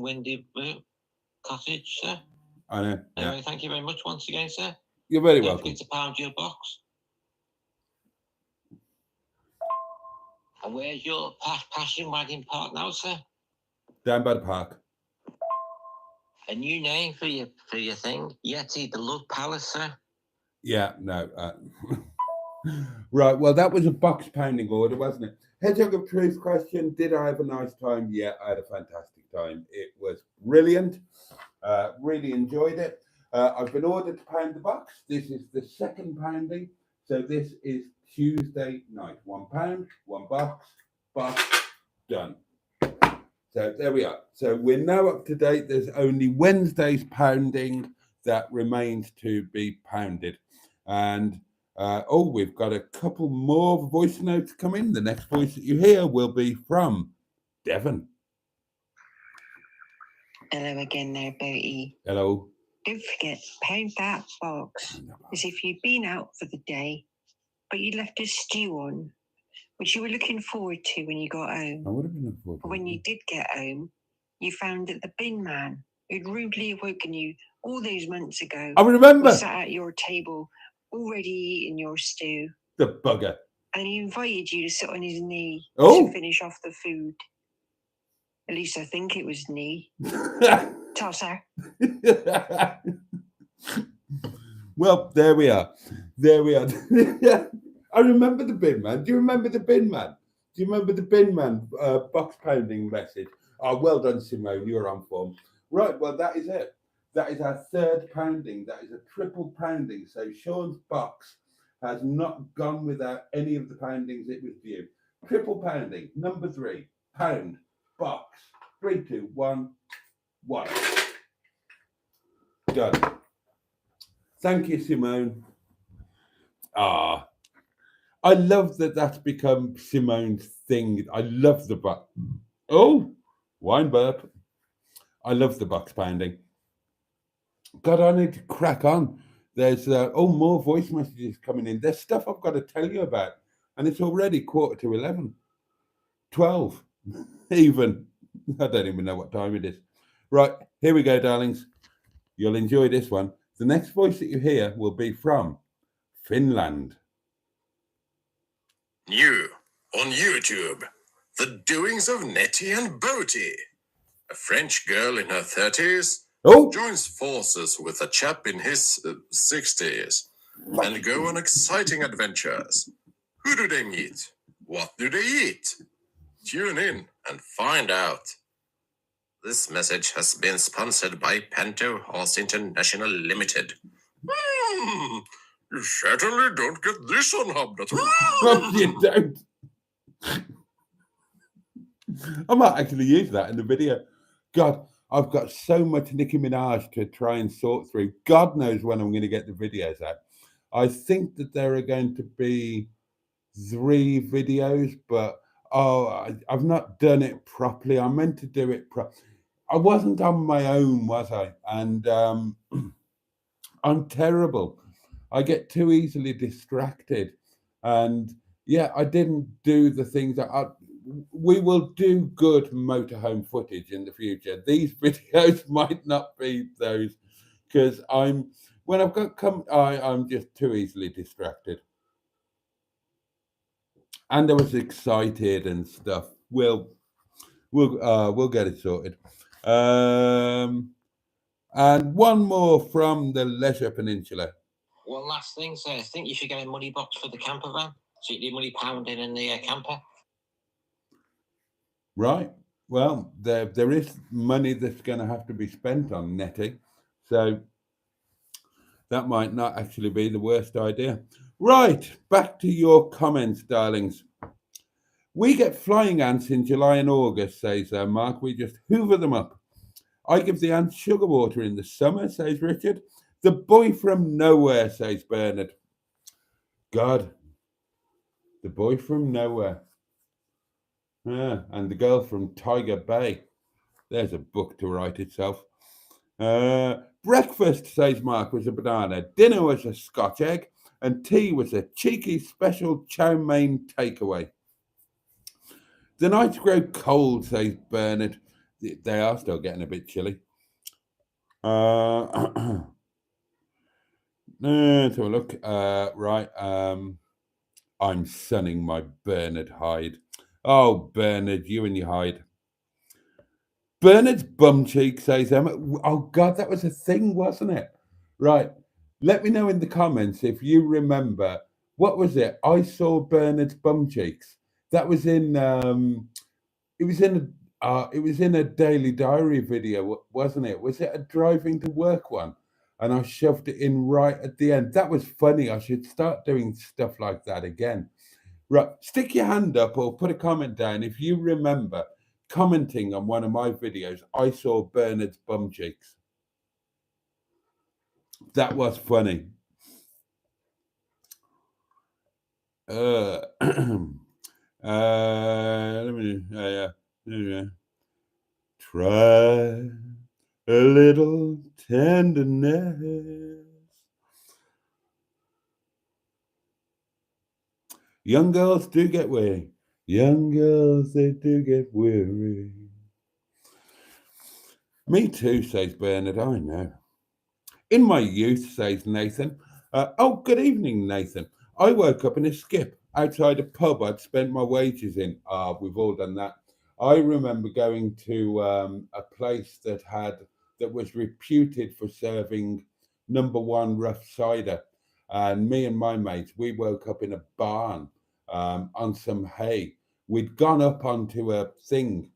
S3: Windy Cottage, sir.
S1: I know. Yeah.
S3: Anyway, thank you very much once again, sir.
S1: You're very
S3: Don't
S1: welcome.
S3: forget to pound your box. And where's your passion wagon park now, sir?
S1: Down by the park.
S3: A new name for your thing? Yeti, the Love Palace, sir.
S1: Yeah, no. Right, well, that was a box pounding order, wasn't it? Hedgehog of Truth question. Did I have a nice time? Yeah, I had a fantastic time. It was brilliant. Really enjoyed it. I've been ordered to pound the box. This is the second pounding. So this is Tuesday night. £1, one box, done. So there we are. So we're now up to date. There's only Wednesday's pounding that remains to be pounded. And we've got a couple more voice notes coming. The next voice that you hear will be from Devon.
S4: Hello again there, Boaty.
S1: Hello.
S4: Don't forget, pound that box as if you'd been out for the day, but you left a stew on, which you were looking forward to when you got home.
S1: I would have been looking forward to
S4: But when you did get home, you found that the bin man who'd rudely awoken you all those months ago
S1: I remember.
S4: was sat at your table already eating your stew.
S1: The bugger.
S4: And he invited you to sit on his knee
S1: Oh.
S4: to finish off the food. At least I think it was knee. Tosser.
S1: Well, there we are. There we are. I remember the bin man. Do you remember the bin man? Do you remember the bin man box pounding message? Oh, well done, Simone. You're on form. Right, well, that is it. That is our third pounding. That is a triple pounding. So Sean's box has not gone without any of the poundings it was due. Triple pounding. Number 3. Pound. Box. 3, 2, 1. 1. Done. Thank you, Simone. I love that that's become Simone's thing. I love the box. Oh, wine burp. I love the box pounding. God, I need to crack on. There's more voice messages coming in. There's stuff I've got to tell you about, and it's already 11:15, 12, even. I don't even know what time it is. Right, here we go, darlings. You'll enjoy this one. The next voice that you hear will be from Finland.
S5: New on YouTube, the doings of Nettie and Boaty. A French girl in her 30s
S1: Oh,
S5: joins forces with a chap in his 60s and go on exciting adventures. Who do they meet? What do they eat? Tune in and find out. This message has been sponsored by Panto Horse International Limited. You certainly don't get this on Hubnet.
S1: no, you don't. I might actually use that in the video. God, I've got so much Nicki Minaj to try and sort through. God knows when I'm going to get the videos out. I think that there are going to be 3 videos, but I've not done it properly. I meant to do it I wasn't on my own, was I? And I'm terrible. I get too easily distracted. And yeah, I didn't do the things that we will do good motorhome footage in the future. These videos might not be those because I'm just too easily distracted. And I was excited and stuff. We'll get it sorted. And one more from the Leisure Peninsula.
S3: One last thing, sir. I think you should get a money box for the camper van, so you do money pounding in the camper.
S1: Right. Well, there is money that's going to have to be spent on netting, so that might not actually be the worst idea. Right, back to your comments, darlings. We get flying ants in July and August, says Mark. We just hoover them up. I give the ants sugar water in the summer, says Richard. The boy from nowhere, says Bernard. God, The Boy from Nowhere. Yeah, and The Girl from Tiger Bay. There's a book to write itself. Breakfast, says Mark, was a banana. Dinner was a Scotch egg. And tea was a cheeky special chow mein takeaway. The nights grow cold, says Bernard. They are still getting a bit chilly. Let's have a look. Right. I'm sunning my Bernard hide. Oh, Bernard, you and your hide. Bernard's bum cheek, says Emma. Oh, God, that was a thing, wasn't it? Right. Let me know in the comments if you remember. What was it? I saw Bernard's bum cheeks. That was in. It was in a Daily Diary video, wasn't it? Was it a driving to work one? And I shoved it in right at the end. That was funny. I should start doing stuff like that again. Right, stick your hand up or put a comment down if you remember commenting on one of my videos. I saw Bernard's bum cheeks. That was funny. Let me. Yeah. Try a little tenderness. Young girls do get weary. Young girls, they do get weary. Me too, says Bernard. I know. In my youth, says Nathan. Oh, good evening, Nathan. I woke up in a skip outside a pub I'd spent my wages in. We've all done that. I remember going to a place that was reputed for serving #1 rough cider, and me and my mates, we woke up in a barn on some hay. We'd gone up onto a thing,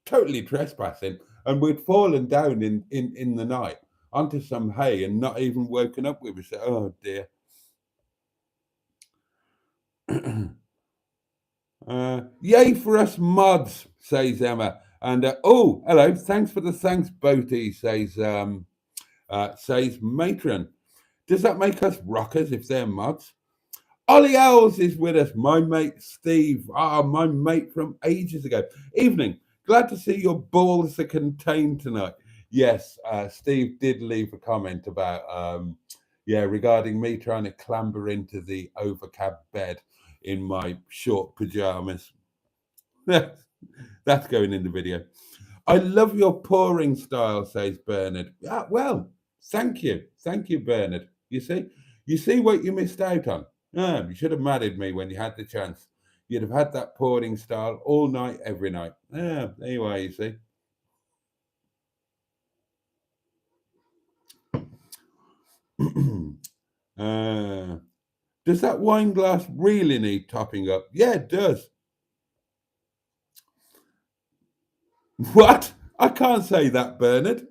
S1: totally trespassing, and we'd fallen down in the night onto some hay and not even woken up. We were saying, "Oh dear." Yay for us mods, says Emma. And oh, hello, thanks for the thanks, Boaty, says Matron. Does that make us rockers if they're mods? Ollie Owls is with us, my mate Steve. My mate from ages ago. Evening. Glad to see your balls are contained tonight. Yes, Steve did leave a comment about regarding me trying to clamber into the overcab bed in my short pajamas. That's going in the video. I love your pouring style, says Bernard. Well, thank you, Bernard. You see what you missed out on. You should have married me when you had the chance. You'd have had that pouring style all night, every night. There you are, you see. Does that wine glass really need topping up? Yeah, it does. What? I can't say that, Bernard.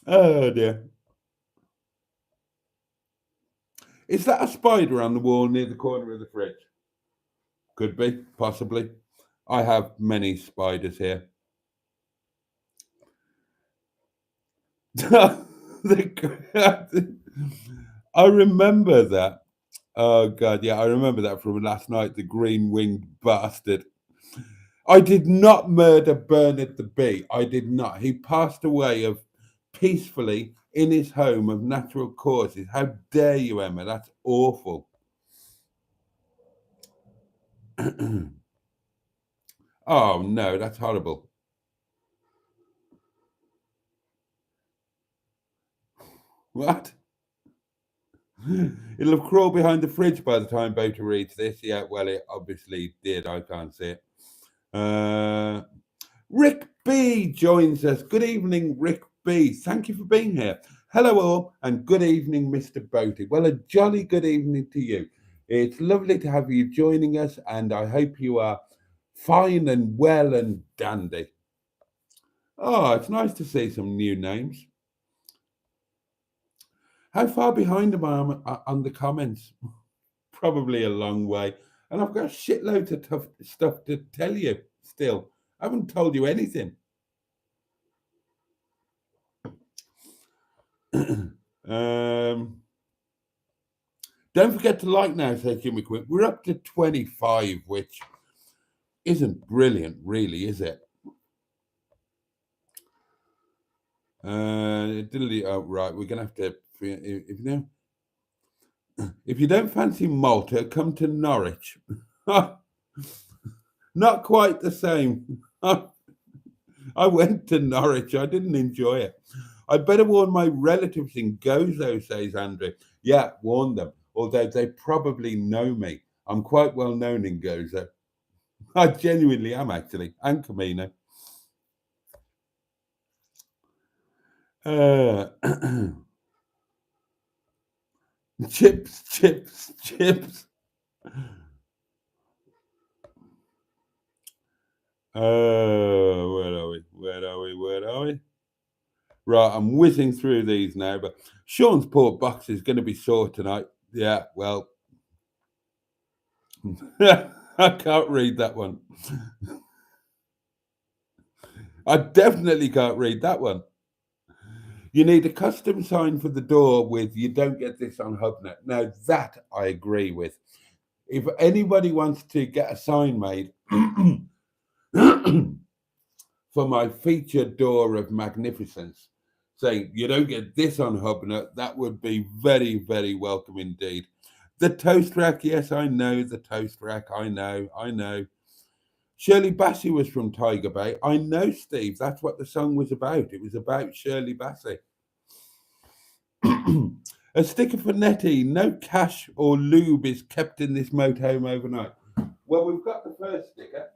S1: Oh dear. Is that a spider on the wall near the corner of the fridge? Could be, possibly. I have many spiders here. I remember that. Oh God, yeah, I remember that from last night, the green-winged bastard. I did not murder Bernard the bee. I did not. He passed away peacefully in his home of natural causes. How dare you, Emma? That's awful. Oh no, that's horrible. What? It'll have crawled behind the fridge by the time Boaty reads this. Yeah, well, it obviously did. I can't see it. Rick B joins us. Good evening, Rick B. Thank you for being here. Hello all, and good evening, Mr. Boaty. Well, a jolly good evening to you. It's lovely to have you joining us, and I hope you are fine and well and dandy. Oh, it's nice to see some new names. How far behind am I on the comments? Probably a long way. And I've got shitloads of tough stuff to tell you still. I haven't told you anything. Don't forget to like now, says Jimmy Quick. We're up to 25, which isn't brilliant, really, is it? Oh, right, we're going to have to, if you don't fancy Malta, come to Norwich. Not quite the same. I went to Norwich. I didn't enjoy it. I'd better warn my relatives in Gozo, says Andrew. Yeah, warn them, although they probably know me. I'm quite well known in Gozo. I genuinely am, actually, and Camino. Chips. Where are we? Right, I'm whizzing through these now, but Sean's poor box is going to be sore tonight. Yeah, well, I can't read that one. I definitely can't read that one. You need a custom sign for the door with "you don't get this on Hubnet." Now, that I agree with. If anybody wants to get a sign made for my featured door of magnificence, saying "you don't get this on Hubnet," that would be very, very welcome indeed. The toast rack, yes, I know the toast rack. I know. Shirley Bassey was from Tiger Bay. I know, Steve. That's what the song was about. It was about Shirley Bassey. A sticker for Nettie. No cash or lube is kept in this motorhome overnight. Well, we've got the first sticker.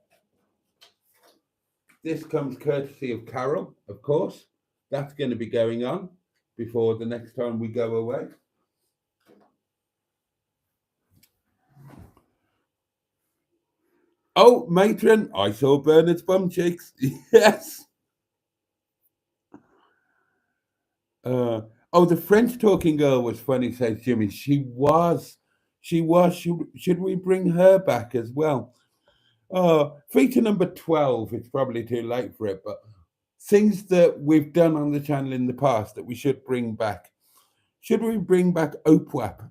S1: This comes courtesy of Carol, of course. That's going to be going on before the next time we go away. Oh, matron, I saw Bernard's bum cheeks. Yes. Oh, the French talking girl was funny, says Jimmy. She was. Should we bring her back as well? Feature number 12. It's probably too late for it, but things that we've done on the channel in the past that we should bring back. Should we bring back OPWAP?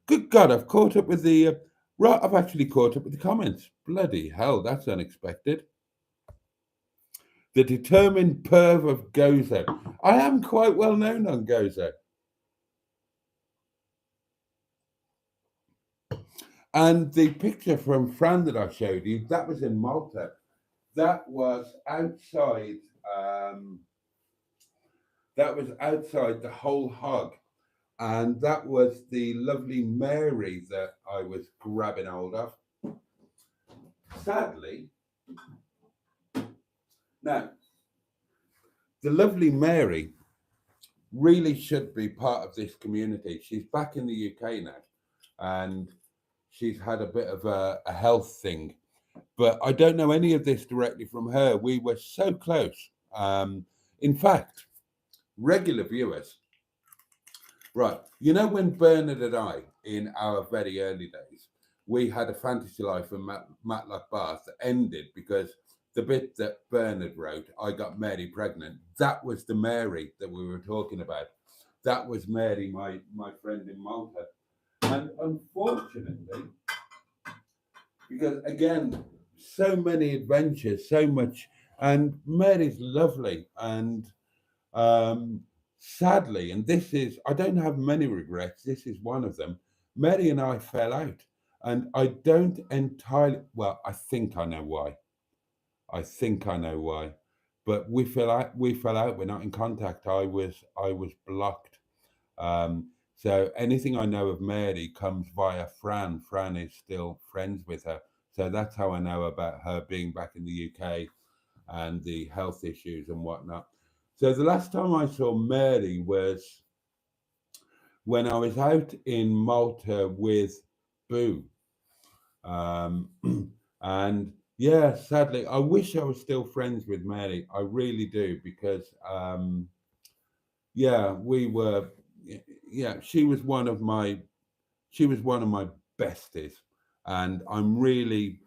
S1: Good God, I've caught up with the... Right, I've actually caught up with the comments. Bloody hell, that's unexpected. The determined perv of Gozo. I am quite well known on Gozo. And the picture from Fran that I showed you, that was in Malta. That was outside. That was outside the Whole Hog. And that was the lovely Mary that I was grabbing hold of. Sadly, now, the lovely Mary really should be part of this community. She's back in the UK now, and she's had a bit of a health thing. But I don't know any of this directly from her. We were so close. In fact, regular viewers, right, you know when Bernard and I, in our very early days, we had a fantasy life in Matlock Bath that ended because the bit that Bernard wrote, I got Mary pregnant, that was the Mary that we were talking about. That was Mary, my friend in Malta. And unfortunately, because again, so many adventures, so much, and Mary's lovely. And sadly, and this is, I don't have many regrets, this is one of them, Mary and I fell out. And I don't entirely, well, I think I know why. But we fell out, we're not in contact. I was blocked. So anything I know of Mary comes via Fran. Fran is still friends with her. So that's how I know about her being back in the UK and the health issues and whatnot. So the last time I saw Mary was when I was out in Malta with Boo. And yeah, sadly, I wish I was still friends with Mary. I really do, because yeah, we were, yeah, she was one of my besties, and I'm really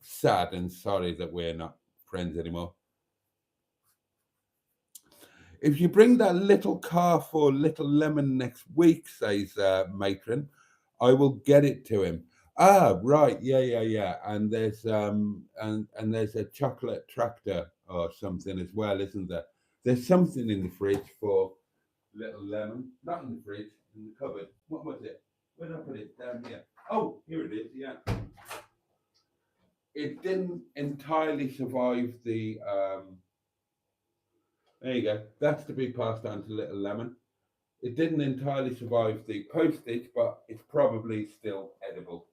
S1: sad and sorry that we're not friends anymore. If you bring that little car for Little Lemon next week, says Matron, I will get it to him. Ah, right, yeah. And there's and there's a chocolate tractor or something as well, isn't there? There's something in the fridge for Little Lemon. Not in the fridge, in the cupboard. What was it? Where did I put it? Down here. Oh, here it is, yeah. It didn't entirely survive the there you go. That's to be passed on to Little Lemon. It didn't entirely survive the postage, but it's probably still edible.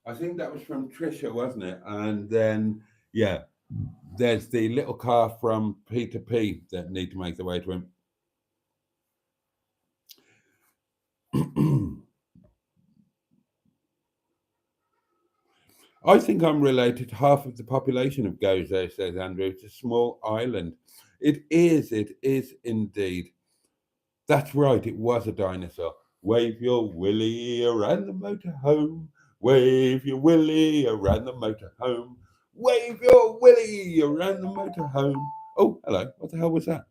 S1: I think that was from Trisha, wasn't it? And then, yeah, there's the little car from Peter P that need to make their way to him. I think I'm related to half of the population of Gozo, says Andrew. It's a small island. It is indeed. That's right, it was a dinosaur. Wave your willy around the motorhome. Wave your willy around the motorhome. Wave your willy around the motorhome. Oh, hello. What the hell was that?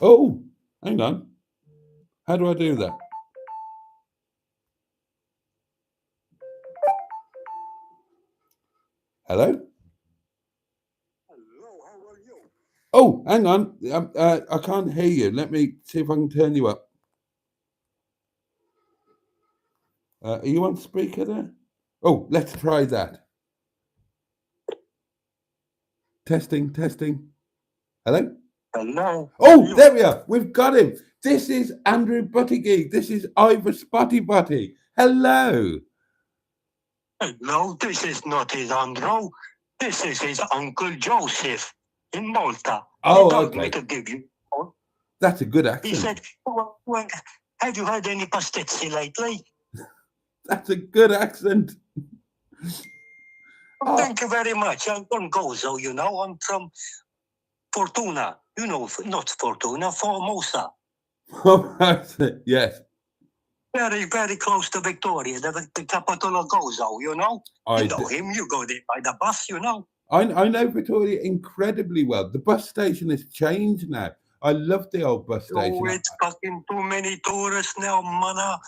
S1: Oh, hang on. How do I do that? Hello?
S6: Hello, how are you?
S1: Oh, hang on. I can't hear you. Let me see if I can turn you up. Are you on speaker there? Oh, let's try that. Testing. Hello?
S6: Hello.
S1: Oh, there we are. We've got him. This is Andrew Buttigieg. This is Ivor Spotty Butty. Hello.
S6: Hello, this is not his Andrew. This is his Uncle Joseph in Malta.
S1: Oh,
S6: he told
S1: okay.
S6: me to give you.
S1: That's a good
S6: He
S1: accent.
S6: said, have you had any pastizzi lately?
S1: That's a good accent. Oh.
S6: Thank you very much. I'm from Gozo, you know. I'm from Fortuna. You know, not Fortuna, Formosa.
S1: Yes.
S6: Very, very close to Victoria, the capital of Gozo, you know. You know him, you go there by the bus, you know.
S1: I know Victoria incredibly well. The bus station has changed now. I love the old bus station.
S6: Oh, it's fucking too many tourists now, mana.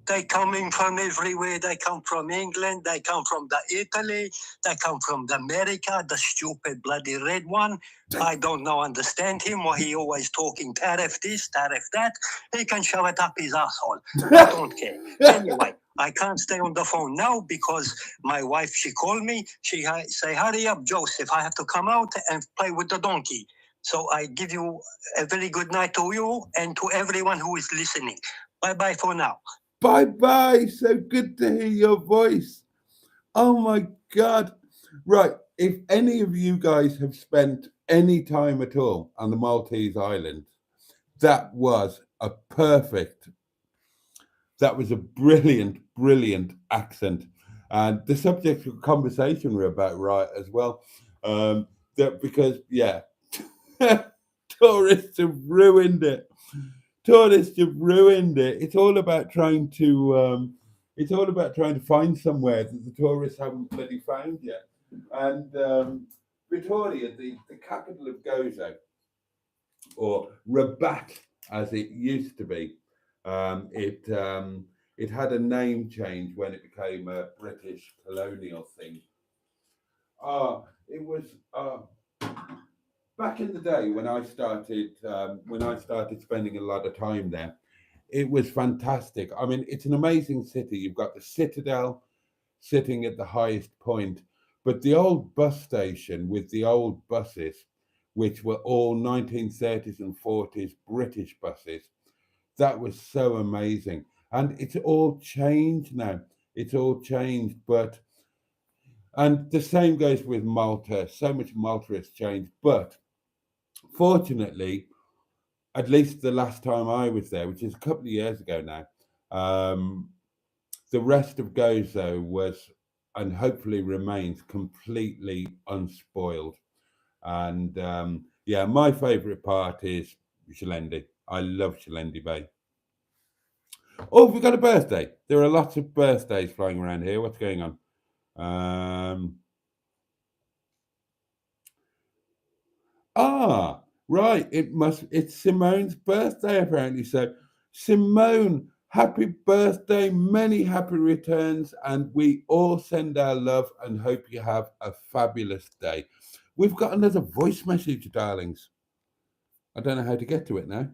S6: They coming from everywhere. They come from England. They come from Italy. They come from America. The stupid bloody red one. I don't understand him. Why he always talking tariff this, tariff that. He can shove it up his asshole. I don't care. Anyway, I can't stay on the phone now because my wife, she called me. She say, hurry up, Joseph. I have to come out and play with the donkey. So I give you a very good night to you and to everyone who is listening. Bye-bye for now.
S1: Bye. So good to hear your voice. Oh my God. Right. If any of you guys have spent any time at all on the Maltese Islands, that was a brilliant accent. And the subject of conversation were about right as well. Because, yeah, tourists have ruined it. It's all about trying to find somewhere that the tourists haven't bloody found yet. And Victoria, the capital of Gozo, or Rabat as it used to be, it had a name change when it became a British colonial thing. It was back in the day when I started spending a lot of time there. It was fantastic. I mean, it's an amazing city. You've got the Citadel sitting at the highest point, but the old bus station with the old buses, which were all 1930s and 40s British buses, that was so amazing. And it's all changed now. It's all changed, and the same goes with Malta. So much Malta has changed, but fortunately, at least the last time I was there, which is a couple of years ago now, the rest of Gozo was, and hopefully remains, completely unspoiled. And yeah, my favourite part is Shalendi. I love Shalendi Bay. Oh, we've got a birthday. There are lots of birthdays flying around here. What's going on? Right. It's Simone's birthday, apparently. So, Simone, happy birthday. Many happy returns. And we all send our love and hope you have a fabulous day. We've got another voice message, darlings. I don't know how to get to it now.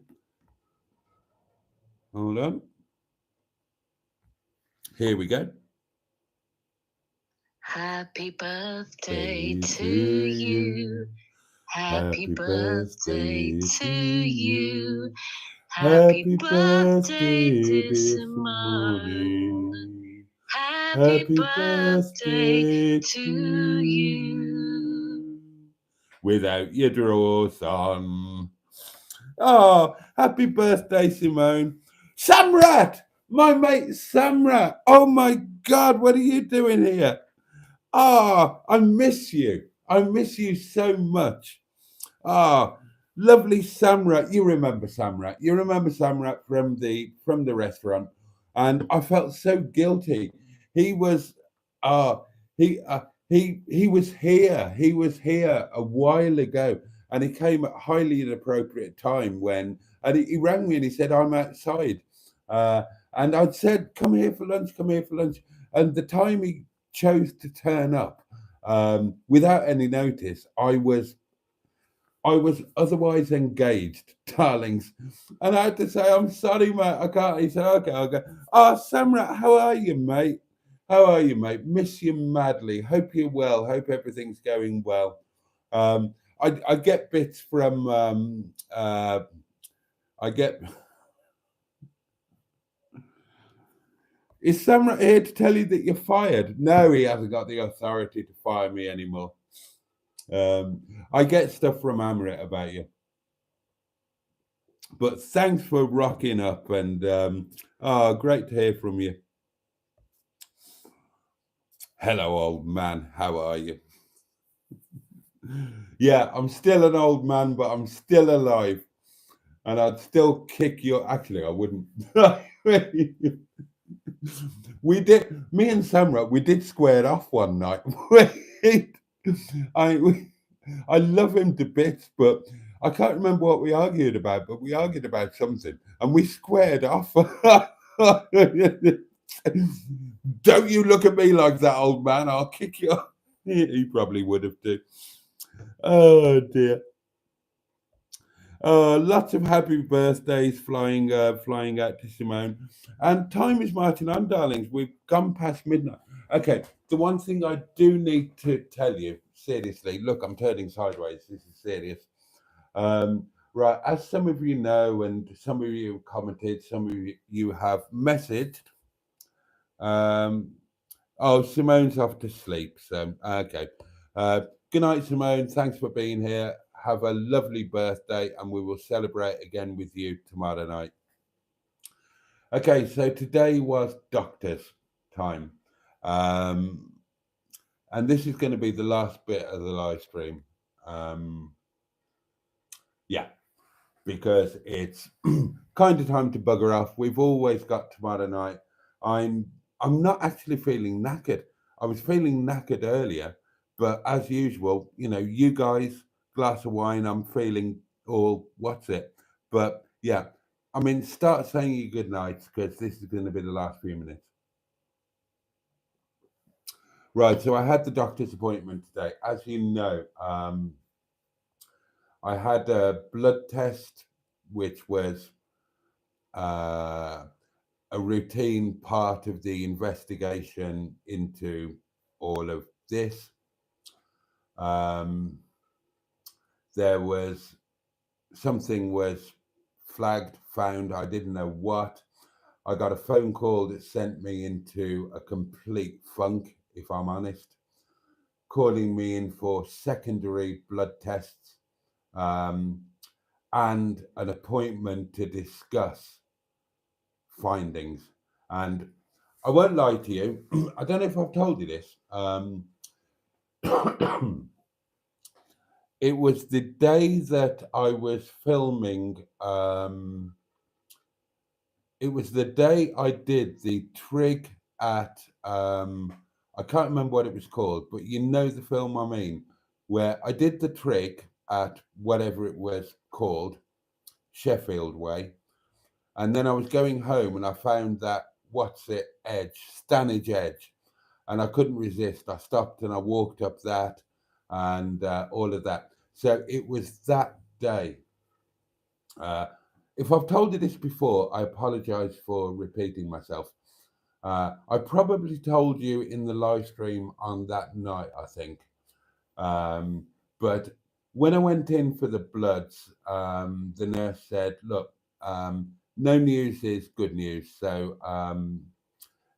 S1: Hold on. Here we go.
S2: Happy birthday to you. Happy birthday to you. Happy birthday, dear Simone. Happy birthday to you.
S1: Without your drawers on. Oh, happy birthday, Simone. Samrat! My mate Samrat! Oh my God, what are you doing here? I miss you. I miss you so much. Lovely Samrat. You remember Samrat. You remember Samrat from the restaurant. And I felt so guilty. He was he he was here. He was here a while ago. And he came at highly inappropriate time and he rang me and he said, I'm outside. And I'd said, come here for lunch, come here for lunch. And the time he chose to turn up, without any notice, I was otherwise engaged, darlings. And I had to say, I'm sorry, mate, I can't. He said, okay, I'll go. Samrat, how are you, mate? How are you, mate? Miss you madly. Hope you're well. Hope everything's going well. I get bits from, Is Samrat here to tell you that you're fired? No, he hasn't got the authority to fire me anymore. I get stuff from Amrit about you. But thanks for rocking up and great to hear from you. Hello, old man. How are you? Yeah, I'm still an old man, but I'm still alive. And I'd still kick your... Actually, I wouldn't. Me and Samrat, we did square off one night. I love him to bits, but I can't remember what we argued about, but we argued about something and we squared off. Don't you look at me like that, old man. I'll kick you. He probably would have too. Oh, dear. Lots of happy birthdays flying out to Simone. And time is marching on, darlings. We've gone past midnight. Okay, the one thing I do need to tell you, seriously, look, I'm turning sideways. This is serious. Right, as some of you know, and some of you have commented, some of you have messaged. Simone's off to sleep. So, okay. Good night, Simone. Thanks for being here. Have a lovely birthday, and we will celebrate again with you tomorrow night. Okay, so today was doctor's time. And this is going to be the last bit of the live stream. Yeah, because it's kind of time to bugger off. We've always got tomorrow night. I'm not actually feeling knackered. I was feeling knackered earlier, but as usual, you guys, glass of wine, I'm feeling all what's it. But yeah, start saying your good nights because this is going to be the last few minutes. Right, so I had the doctor's appointment today. As you know, I had a blood test, which was a routine part of the investigation into all of this. There was something was flagged, found, I didn't know what. I got a phone call that sent me into a complete funk, if I'm honest, calling me in for secondary blood tests and an appointment to discuss findings. And I won't lie to you, I don't know if I've told you this. it was the day that I was filming. It was the day I did the trig at. I can't remember what it was called, but you know the film I mean, where I did the trig at whatever it was called, Sheffield Way, and then I was going home and I found that Stanage Edge, and I couldn't resist. I stopped and I walked up that, and all of that. So it was that day. If I've told you this before, I apologize for repeating myself. I probably told you in the live stream on that night, I think. But when I went in for the bloods, the nurse said, look, no news is good news. So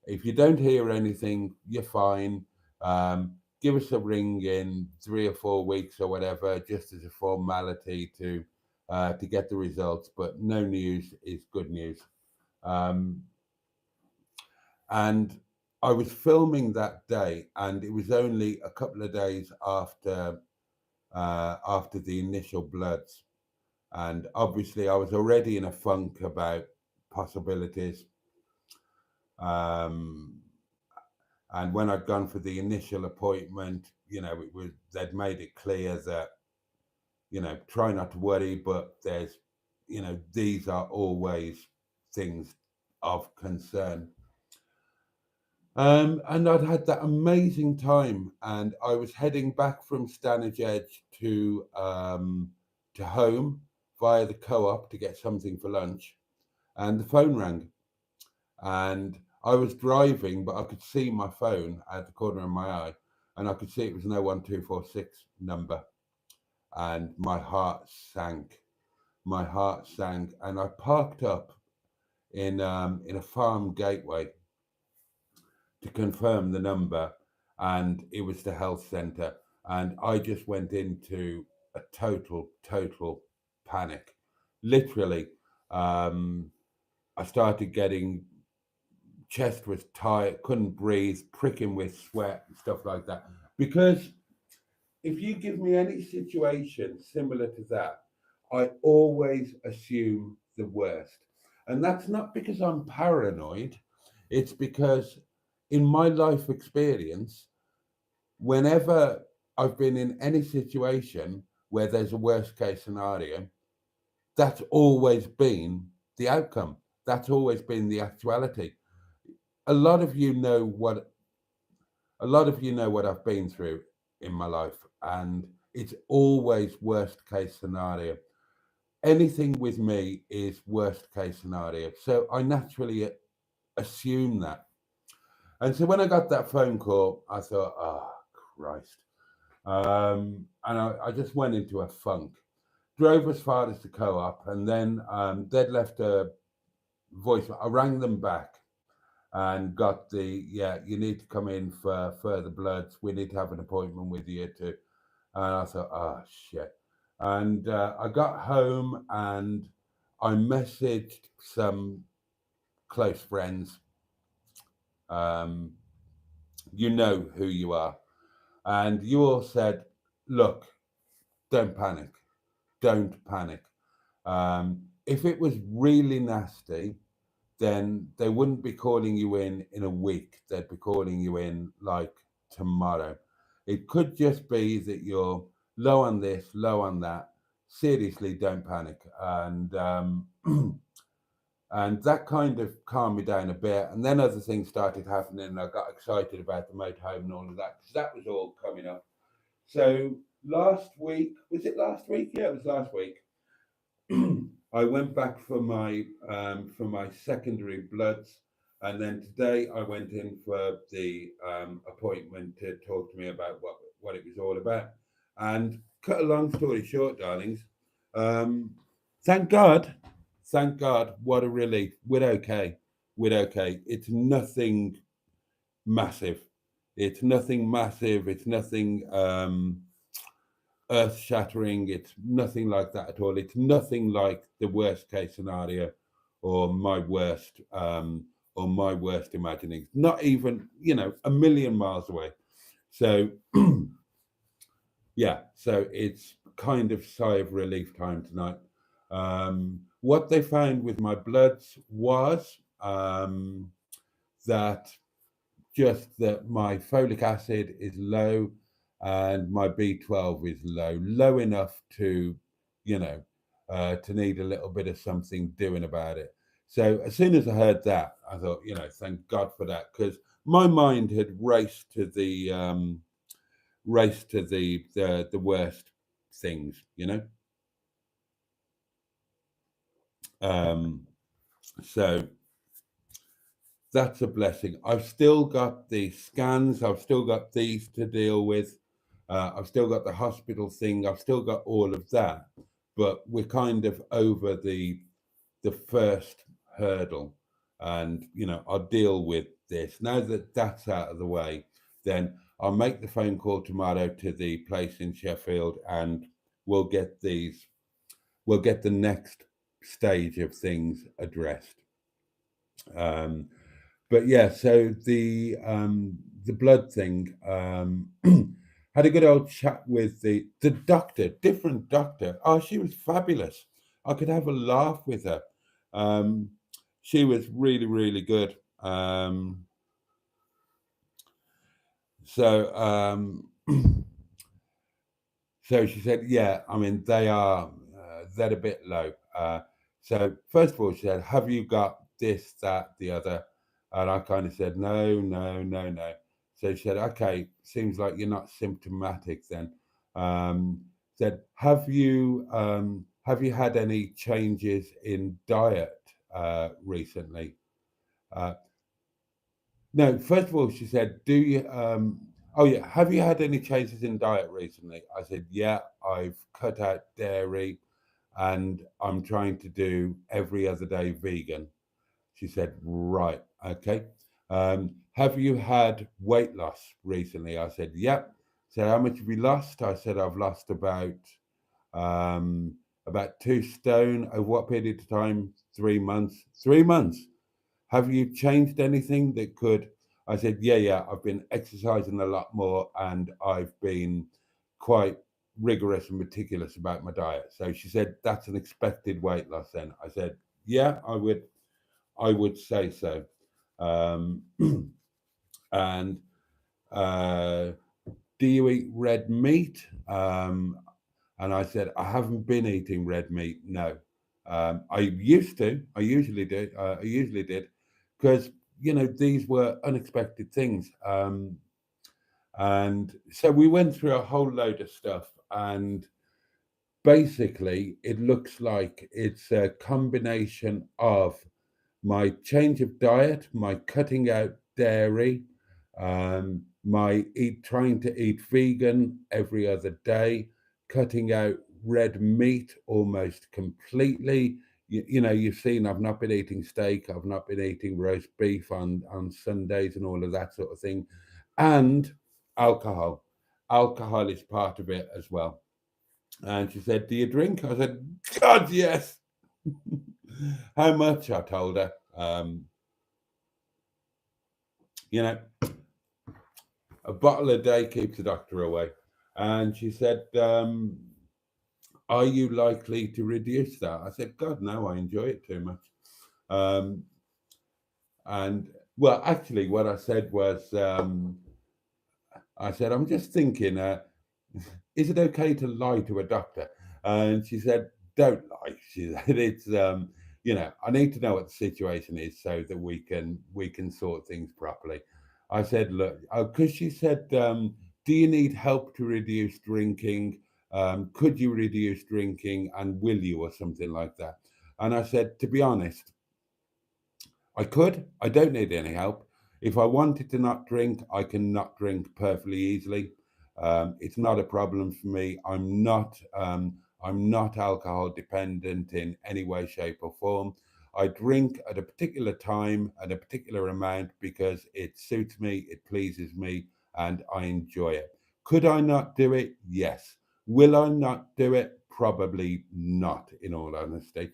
S1: if you don't hear anything, you're fine. Give us a ring in 3 or 4 weeks or whatever, just as a formality to get the results. But no news is good news. And I was filming that day, and it was only a couple of days after the initial bloods, and obviously I was already in a funk about possibilities. And when I'd gone for the initial appointment, they'd made it clear that, try not to worry, but there's, these are always things of concern. And I'd had that amazing time, and I was heading back from Stanage Edge to home via the co-op to get something for lunch, and the phone rang, and I was driving, but I could see my phone at the corner of my eye, and I could see it was an 01246 number, and my heart sank. My heart sank, and I parked up in a farm gateway to confirm the number, and it was the health centre, and I just went into a total panic. Literally, I started getting, chest was tight, couldn't breathe, pricking with sweat and stuff like that. Because if you give me any situation similar to that, I always assume the worst. And that's not because I'm paranoid, it's because in my life experience, whenever I've been in any situation where there's a worst case scenario, that's always been the outcome. That's always been the actuality. A lot of you know what I've been through in my life, and it's always worst case scenario. Anything with me is worst case scenario. So I naturally assume that. And so when I got that phone call, I thought, oh, Christ. And I just went into a funk. Drove as far as the co-op, and then they'd left a voicemail. I rang them back and got you need to come in for further bloods. We need to have an appointment with you too. And I thought, oh, shit. And I got home and I messaged some close friends. You know who you are. And you all said, look, don't panic. Don't panic. If it was really nasty, then they wouldn't be calling you in a week. They'd be calling you in like tomorrow. It could just be that you're low on this, low on that. Seriously, don't panic. And and that kind of calmed me down a bit. And then other things started happening, and I got excited about the motorhome and all of that, because that was all coming up. So last week, was it last week? Yeah, it was last week. I went back for my secondary bloods, and then today I went in for the appointment to talk to me about what it was all about. And cut a long story short, darlings, thank God, what a relief. We're okay. It's nothing massive. It's nothing earth-shattering. It's nothing like that at all. It's nothing like the worst case scenario or my worst imaginings. Not even, a million miles away. So yeah, so it's kind of sigh of relief time tonight. What they found with my bloods was that my folic acid is low and my B12 is low enough to, to need a little bit of something doing about it. So as soon as I heard that, I thought, thank God for that, because my mind had raced to the worst things, So that's a blessing. I've still got the scans. I've still got these to deal with. I've still got the hospital thing. I've still got all of that, but we're kind of over the first hurdle, and I'll deal with this now that that's out of the way. Then I'll make the phone call tomorrow to the place in Sheffield, and we'll get the next stage of things addressed. But yeah, so the blood thing, had a good old chat with the doctor, different doctor. Oh, she was fabulous. I could have a laugh with her. She was really, really good. So she said, yeah, I mean, they're a bit low. So first of all, she said, have you got this, that, the other? And I kind of said, no. So she said, okay, seems like you're not symptomatic then. Said, have you had any changes in diet recently? No, first of all, she said, do you, have you had any changes in diet recently? I said, yeah, I've cut out dairy and I'm trying to do every other day vegan. She said, right, okay. Have you had weight loss recently? I said, yep. So how much have you lost? I said, I've lost about 2 stone. Over what period of time? 3 months. 3 months. Have you changed anything that could? I said, yeah, I've been exercising a lot more and I've been quite rigorous and meticulous about my diet. So she said, that's an expected weight loss then. I said, yeah, I would say so. And do you eat red meat? And I said, I haven't been eating red meat, no. I usually did, because these were unexpected things. And so we went through a whole load of stuff, and basically it looks like it's a combination of my change of diet, my cutting out dairy, my trying to eat vegan every other day, cutting out red meat almost completely. You've seen I've not been eating steak, I've not been eating roast beef on Sundays and all of that sort of thing. And alcohol. Alcohol is part of it as well. And she said, do you drink? I said, God, yes. How much? I told her. A bottle a day keeps the doctor away. And she said, are you likely to reduce that? I said, God, no, I enjoy it too much. And well, actually, what I said was, I said, I'm just thinking, is it okay to lie to a doctor? And she said, don't lie. She said, it's, I need to know what the situation is so that we can sort things properly. I said, look, because she said, do you need help to reduce drinking? Could you reduce drinking, and will you, or something like that? And I said, to be honest, I could. I don't need any help. If I wanted to not drink, I can not drink perfectly easily. It's not a problem for me. I'm not alcohol dependent in any way, shape, or form. I drink at a particular time at a particular amount because it suits me, it pleases me, and I enjoy it. Could I not do it? Yes. Will I not do it? Probably not, in all honesty.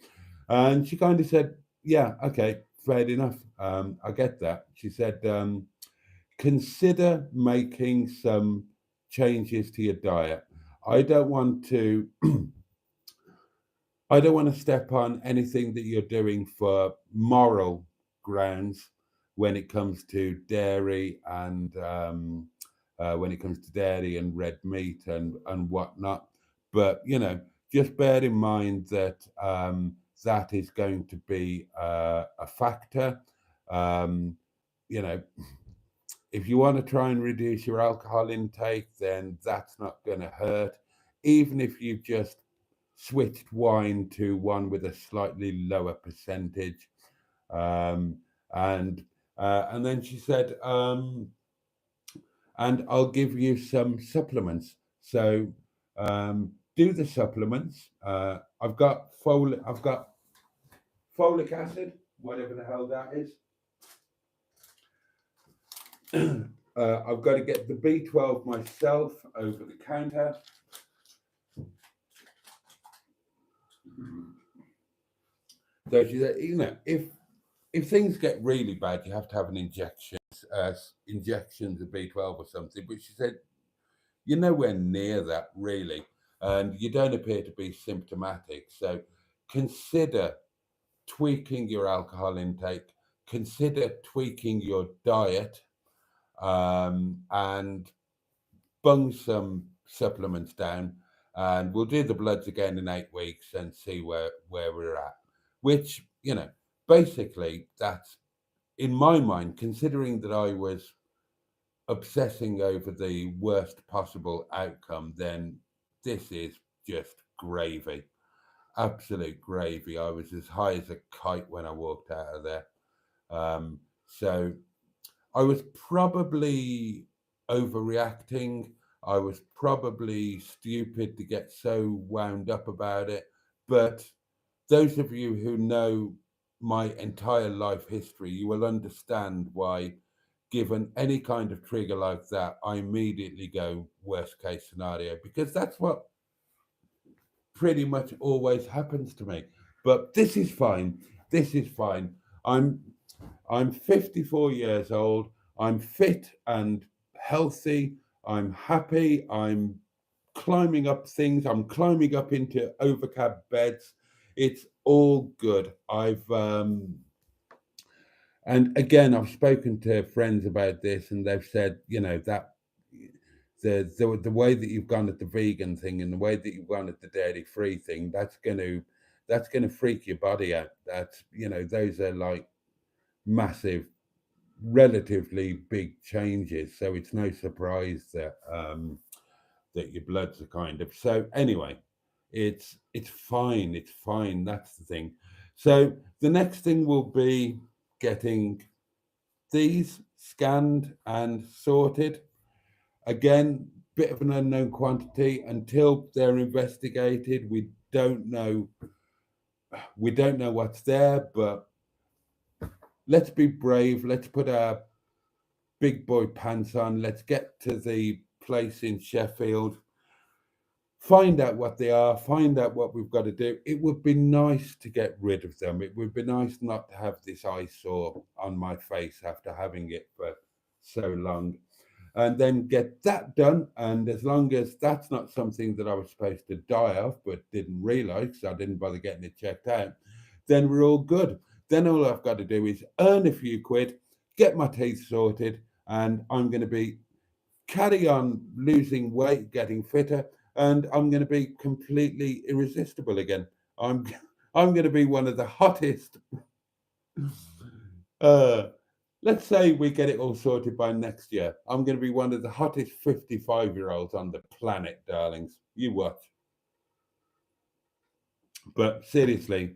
S1: And she kind of said, yeah, okay, fair enough. I get that. She said, consider making some changes to your diet. I don't want to I don't want to step on anything that you're doing for moral grounds when it comes to dairy and red meat and whatnot. But just bear in mind that that is going to be a factor. Um, you know, if you want to try and reduce your alcohol intake, then that's not going to hurt. Even if you just switched wine to one with a slightly lower percentage. Um, and then she said, and I'll give you some supplements. So do the supplements. I've got folic acid, whatever the hell that is. I've got to get the B12 myself over the counter. So she said, if things get really bad, you have to have an injections of B12 or something. But she said, you're nowhere near that really, and you don't appear to be symptomatic. So consider tweaking your alcohol intake, consider tweaking your diet, and bung some supplements down, and we'll do the bloods again in 8 weeks and see where we're at. Which, basically, that's, in my mind, considering that I was obsessing over the worst possible outcome, then this is just gravy, absolute gravy. I was as high as a kite when I walked out of there. So I was probably overreacting. I was probably stupid to get so wound up about it. But those of you who know my entire life history, you will understand why, given any kind of trigger like that, I immediately go worst case scenario, because that's what pretty much always happens to me. But this is fine. This is fine. I'm 54 years old. I'm fit and healthy. I'm happy. I'm climbing up things. I'm climbing up into overcab beds. It's all good. And again, I've spoken to friends about this, and they've said, that the way that you've gone at the vegan thing and the way that you've gone at the dairy-free thing, that's gonna freak your body out. That's those are like massive, relatively big changes. So it's no surprise that that your bloods are kind of. So anyway, it's fine. It's fine. That's the thing. So the next thing will be getting these scanned and sorted. Again, bit of an unknown quantity until they're investigated. We don't know what's there, but let's be brave. Let's put our big boy pants on. Let's get to the place in Sheffield, find out what they are, find out what we've got to do. It would be nice to get rid of them. It would be nice not to have this eyesore on my face after having it for so long. And then get that done. And as long as that's not something that I was supposed to die of, but didn't realize, because I didn't bother getting it checked out, then we're all good. Then all I've got to do is earn a few quid, get my teeth sorted, and I'm going to carry on losing weight, getting fitter, and I'm going to be completely irresistible again. I'm going to be one of the hottest. Let's say we get it all sorted by next year. I'm going to be one of the hottest 55-year-olds on the planet, darlings. You watch. But seriously,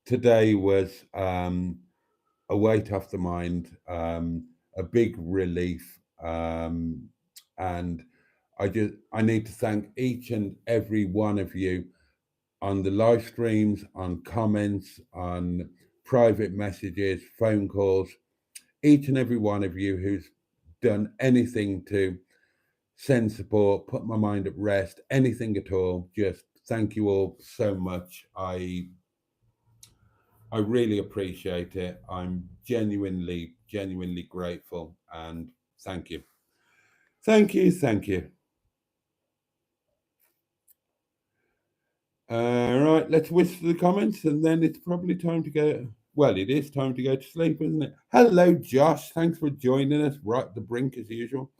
S1: today was a weight off the mind, a big relief, and I need to thank each and every one of you on the live streams, on comments, on private messages, phone calls, each and every one of you who's done anything to send support, put my mind at rest, anything at all. Just thank you all so much. I really appreciate it. I'm genuinely grateful, and thank you. Thank you. Right, let's whisk the comments, and then it's probably time to go. Well, it is time to go to sleep, isn't it? Hello, Josh. Thanks for joining us. Right at the brink, as usual.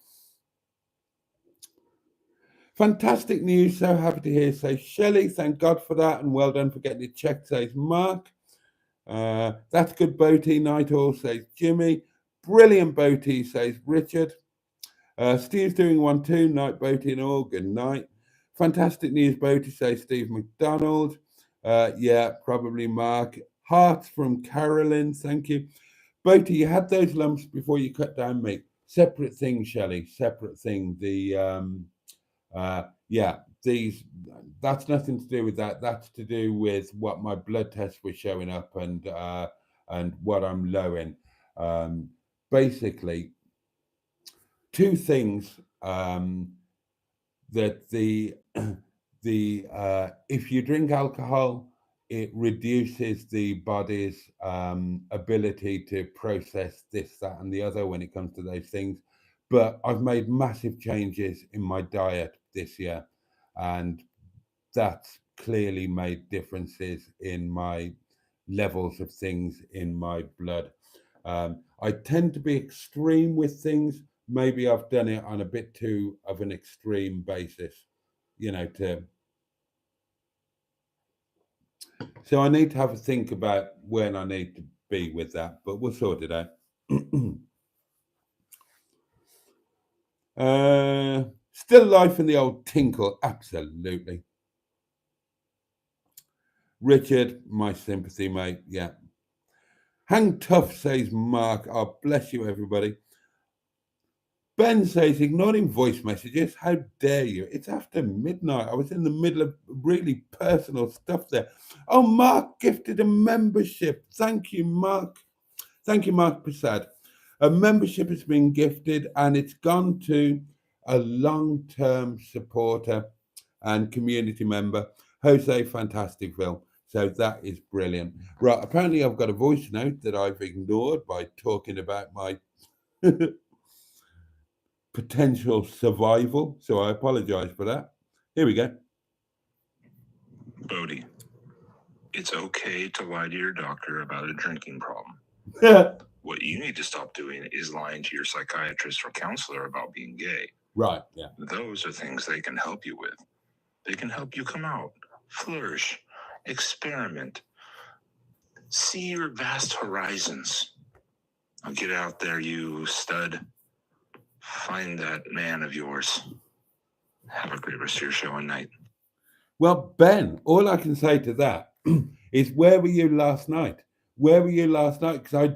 S1: Fantastic news. So happy to hear, says Shelley. Thank God for that, and well done for getting it checked, says Mark. That's good, Boaty. Night all, says Jimmy. Brilliant, Boaty, says Richard. Steve's doing one too. Night, Boaty and all. Good night. Fantastic news, Boaty, says Steve McDonald. Yeah, probably Mark. Hearts from Carolyn. Thank you. Boaty, you had those lumps before you cut down meat. Separate thing, Shelley. Separate thing. Yeah, that's nothing to do with that. That's to do with what my blood tests were showing up and what I'm low in. Basically, two things that the if you drink alcohol, it reduces the body's ability to process this, that, and the other when it comes to those things. But I've made massive changes in my diet this year, and that's clearly made differences in my levels of things in my blood. I tend to be extreme with things. Maybe I've done it on a bit too of an extreme basis, so I need to have a think about when I need to be with that, but we'll sort it out. Still life in the old tinkle, absolutely. Richard, my sympathy, mate. Yeah. Hang tough, says Mark. Oh, bless you, everybody. Ben says, ignoring voice messages. How dare you? It's after midnight. I was in the middle of really personal stuff there. Oh, Mark gifted a membership. Thank you, Mark. Thank you, Mark Prasad. A membership has been gifted, and it's gone to a long-term supporter and community member, Jose Fantasticville. So that is brilliant. Right, apparently I've got a voice note that I've ignored by talking about my potential survival. So I apologize for that. Here we go.
S7: Boaty, it's okay to lie to your doctor about a drinking problem. What you need to stop doing is lying to your psychiatrist or counselor about being gay.
S1: Right, yeah.
S7: Those are things they can help you with. They can help you come out, flourish, experiment, see your vast horizons. Now get out there, you stud. Find that man of yours. Have a great rest of your show and night.
S1: Well, Ben, all I can say to that is, where were you last night? Where were you last night? Because I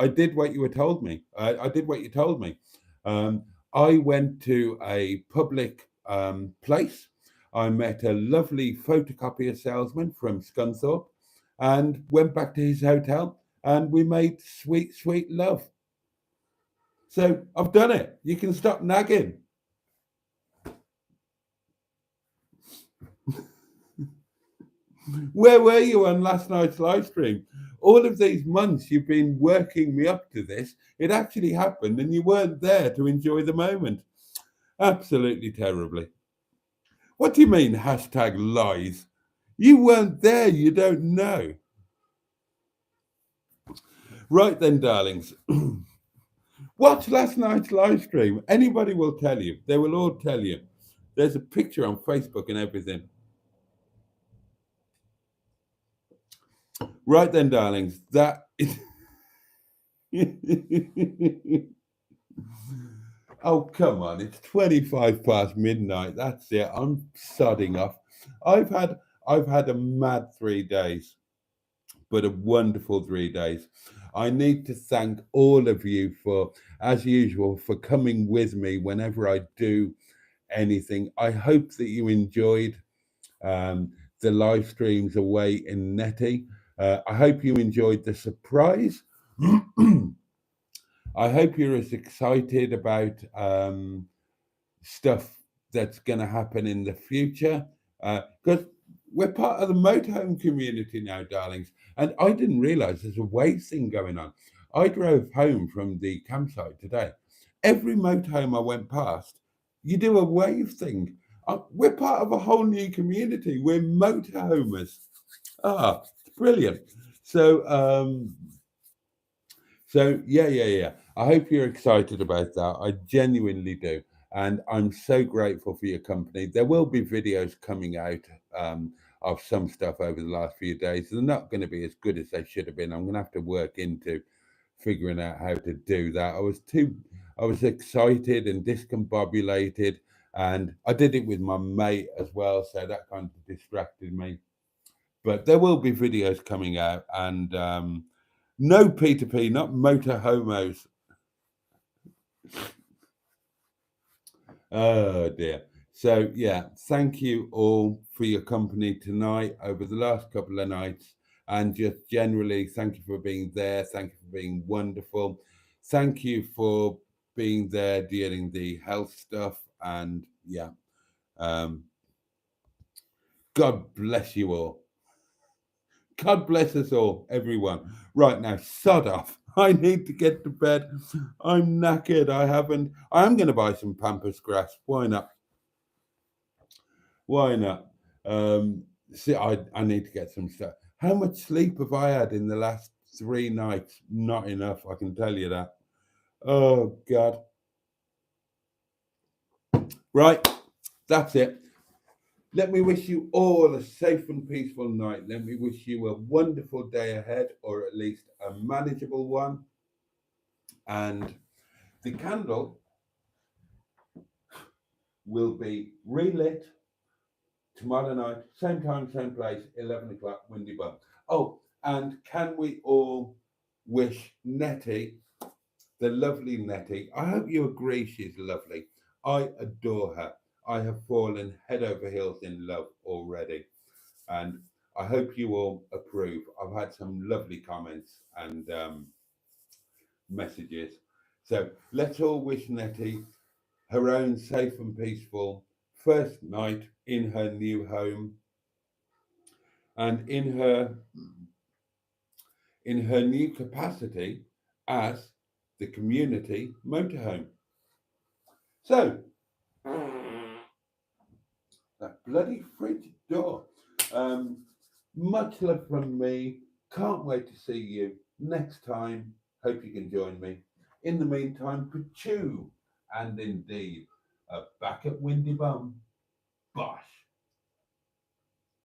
S1: did what you were told me. I did what you told me. I went to a public place. I met a lovely photocopier salesman from Scunthorpe and went back to his hotel, and we made sweet, sweet love. So I've done it. You can stop nagging. Where were you on last night's live stream? All of these months you've been working me up to this. It actually happened, and you weren't there to enjoy the moment. Absolutely terribly. What do you mean, hashtag lies? You weren't there, you don't know. Right then, darlings. Watch last night's live stream. Anybody will tell you. They will all tell you. There's a picture on Facebook and everything. Right then, darlings. That is... Oh, come on. It's 25 past midnight. That's it. I'm sodding off. I've had a mad 3 days, but a wonderful 3 days. I need to thank all of you for, as usual, for coming with me whenever I do anything. I hope that you enjoyed the live streams away in Netty. I hope you enjoyed the surprise. I hope you're as excited about stuff that's going to happen in the future, because we're part of the motorhome community now, darlings. And I didn't realize there's a wave thing going on. I drove home from the campsite today. Every motorhome I went past, you do a wave thing. We're part of a whole new community. We're motorhomers. It's brilliant. So, yeah. I hope you're excited about that. I genuinely do. And I'm so grateful for your company. There will be videos coming out of some stuff over the last few days. They're not going to be as good as they should have been. I'm going to have to work into figuring out how to do that. I was excited and discombobulated, and I did it with my mate as well, so that kind of distracted me. But there will be videos coming out, and no P2P, not motor homos. Oh dear. So yeah, thank you all for your company tonight over the last couple of nights, and just generally thank you for being there. Thank you for being wonderful. Thank you for being there during the health stuff, and yeah, um, God bless you all. God bless us all, everyone. Right now, sod off. I need to get to bed. I'm knackered. I am going to buy some Pampas grass. Why not? Why not? See, I need to get some stuff. How much sleep have I had in the last 3 nights? Not enough, I can tell you that. Oh, God. Right, that's it. Let me wish you all a safe and peaceful night. Let me wish you a wonderful day ahead, or at least a manageable one. And the candle will be relit tomorrow night, same time, same place, 11 o'clock, Windy Bum. Oh, and can we all wish Nettie, the lovely Nettie, I hope you agree she's lovely. I adore her. I have fallen head over heels in love already. And I hope you all approve. I've had some lovely comments and messages. So let's all wish Nettie her own safe and peaceful first night in her new home, and in her new capacity as the community motorhome. So that bloody fridge door. Much love from me. Can't wait to see you next time. Hope you can join me. In the meantime, Pachu and indeed back at Windy Bum. Bosh.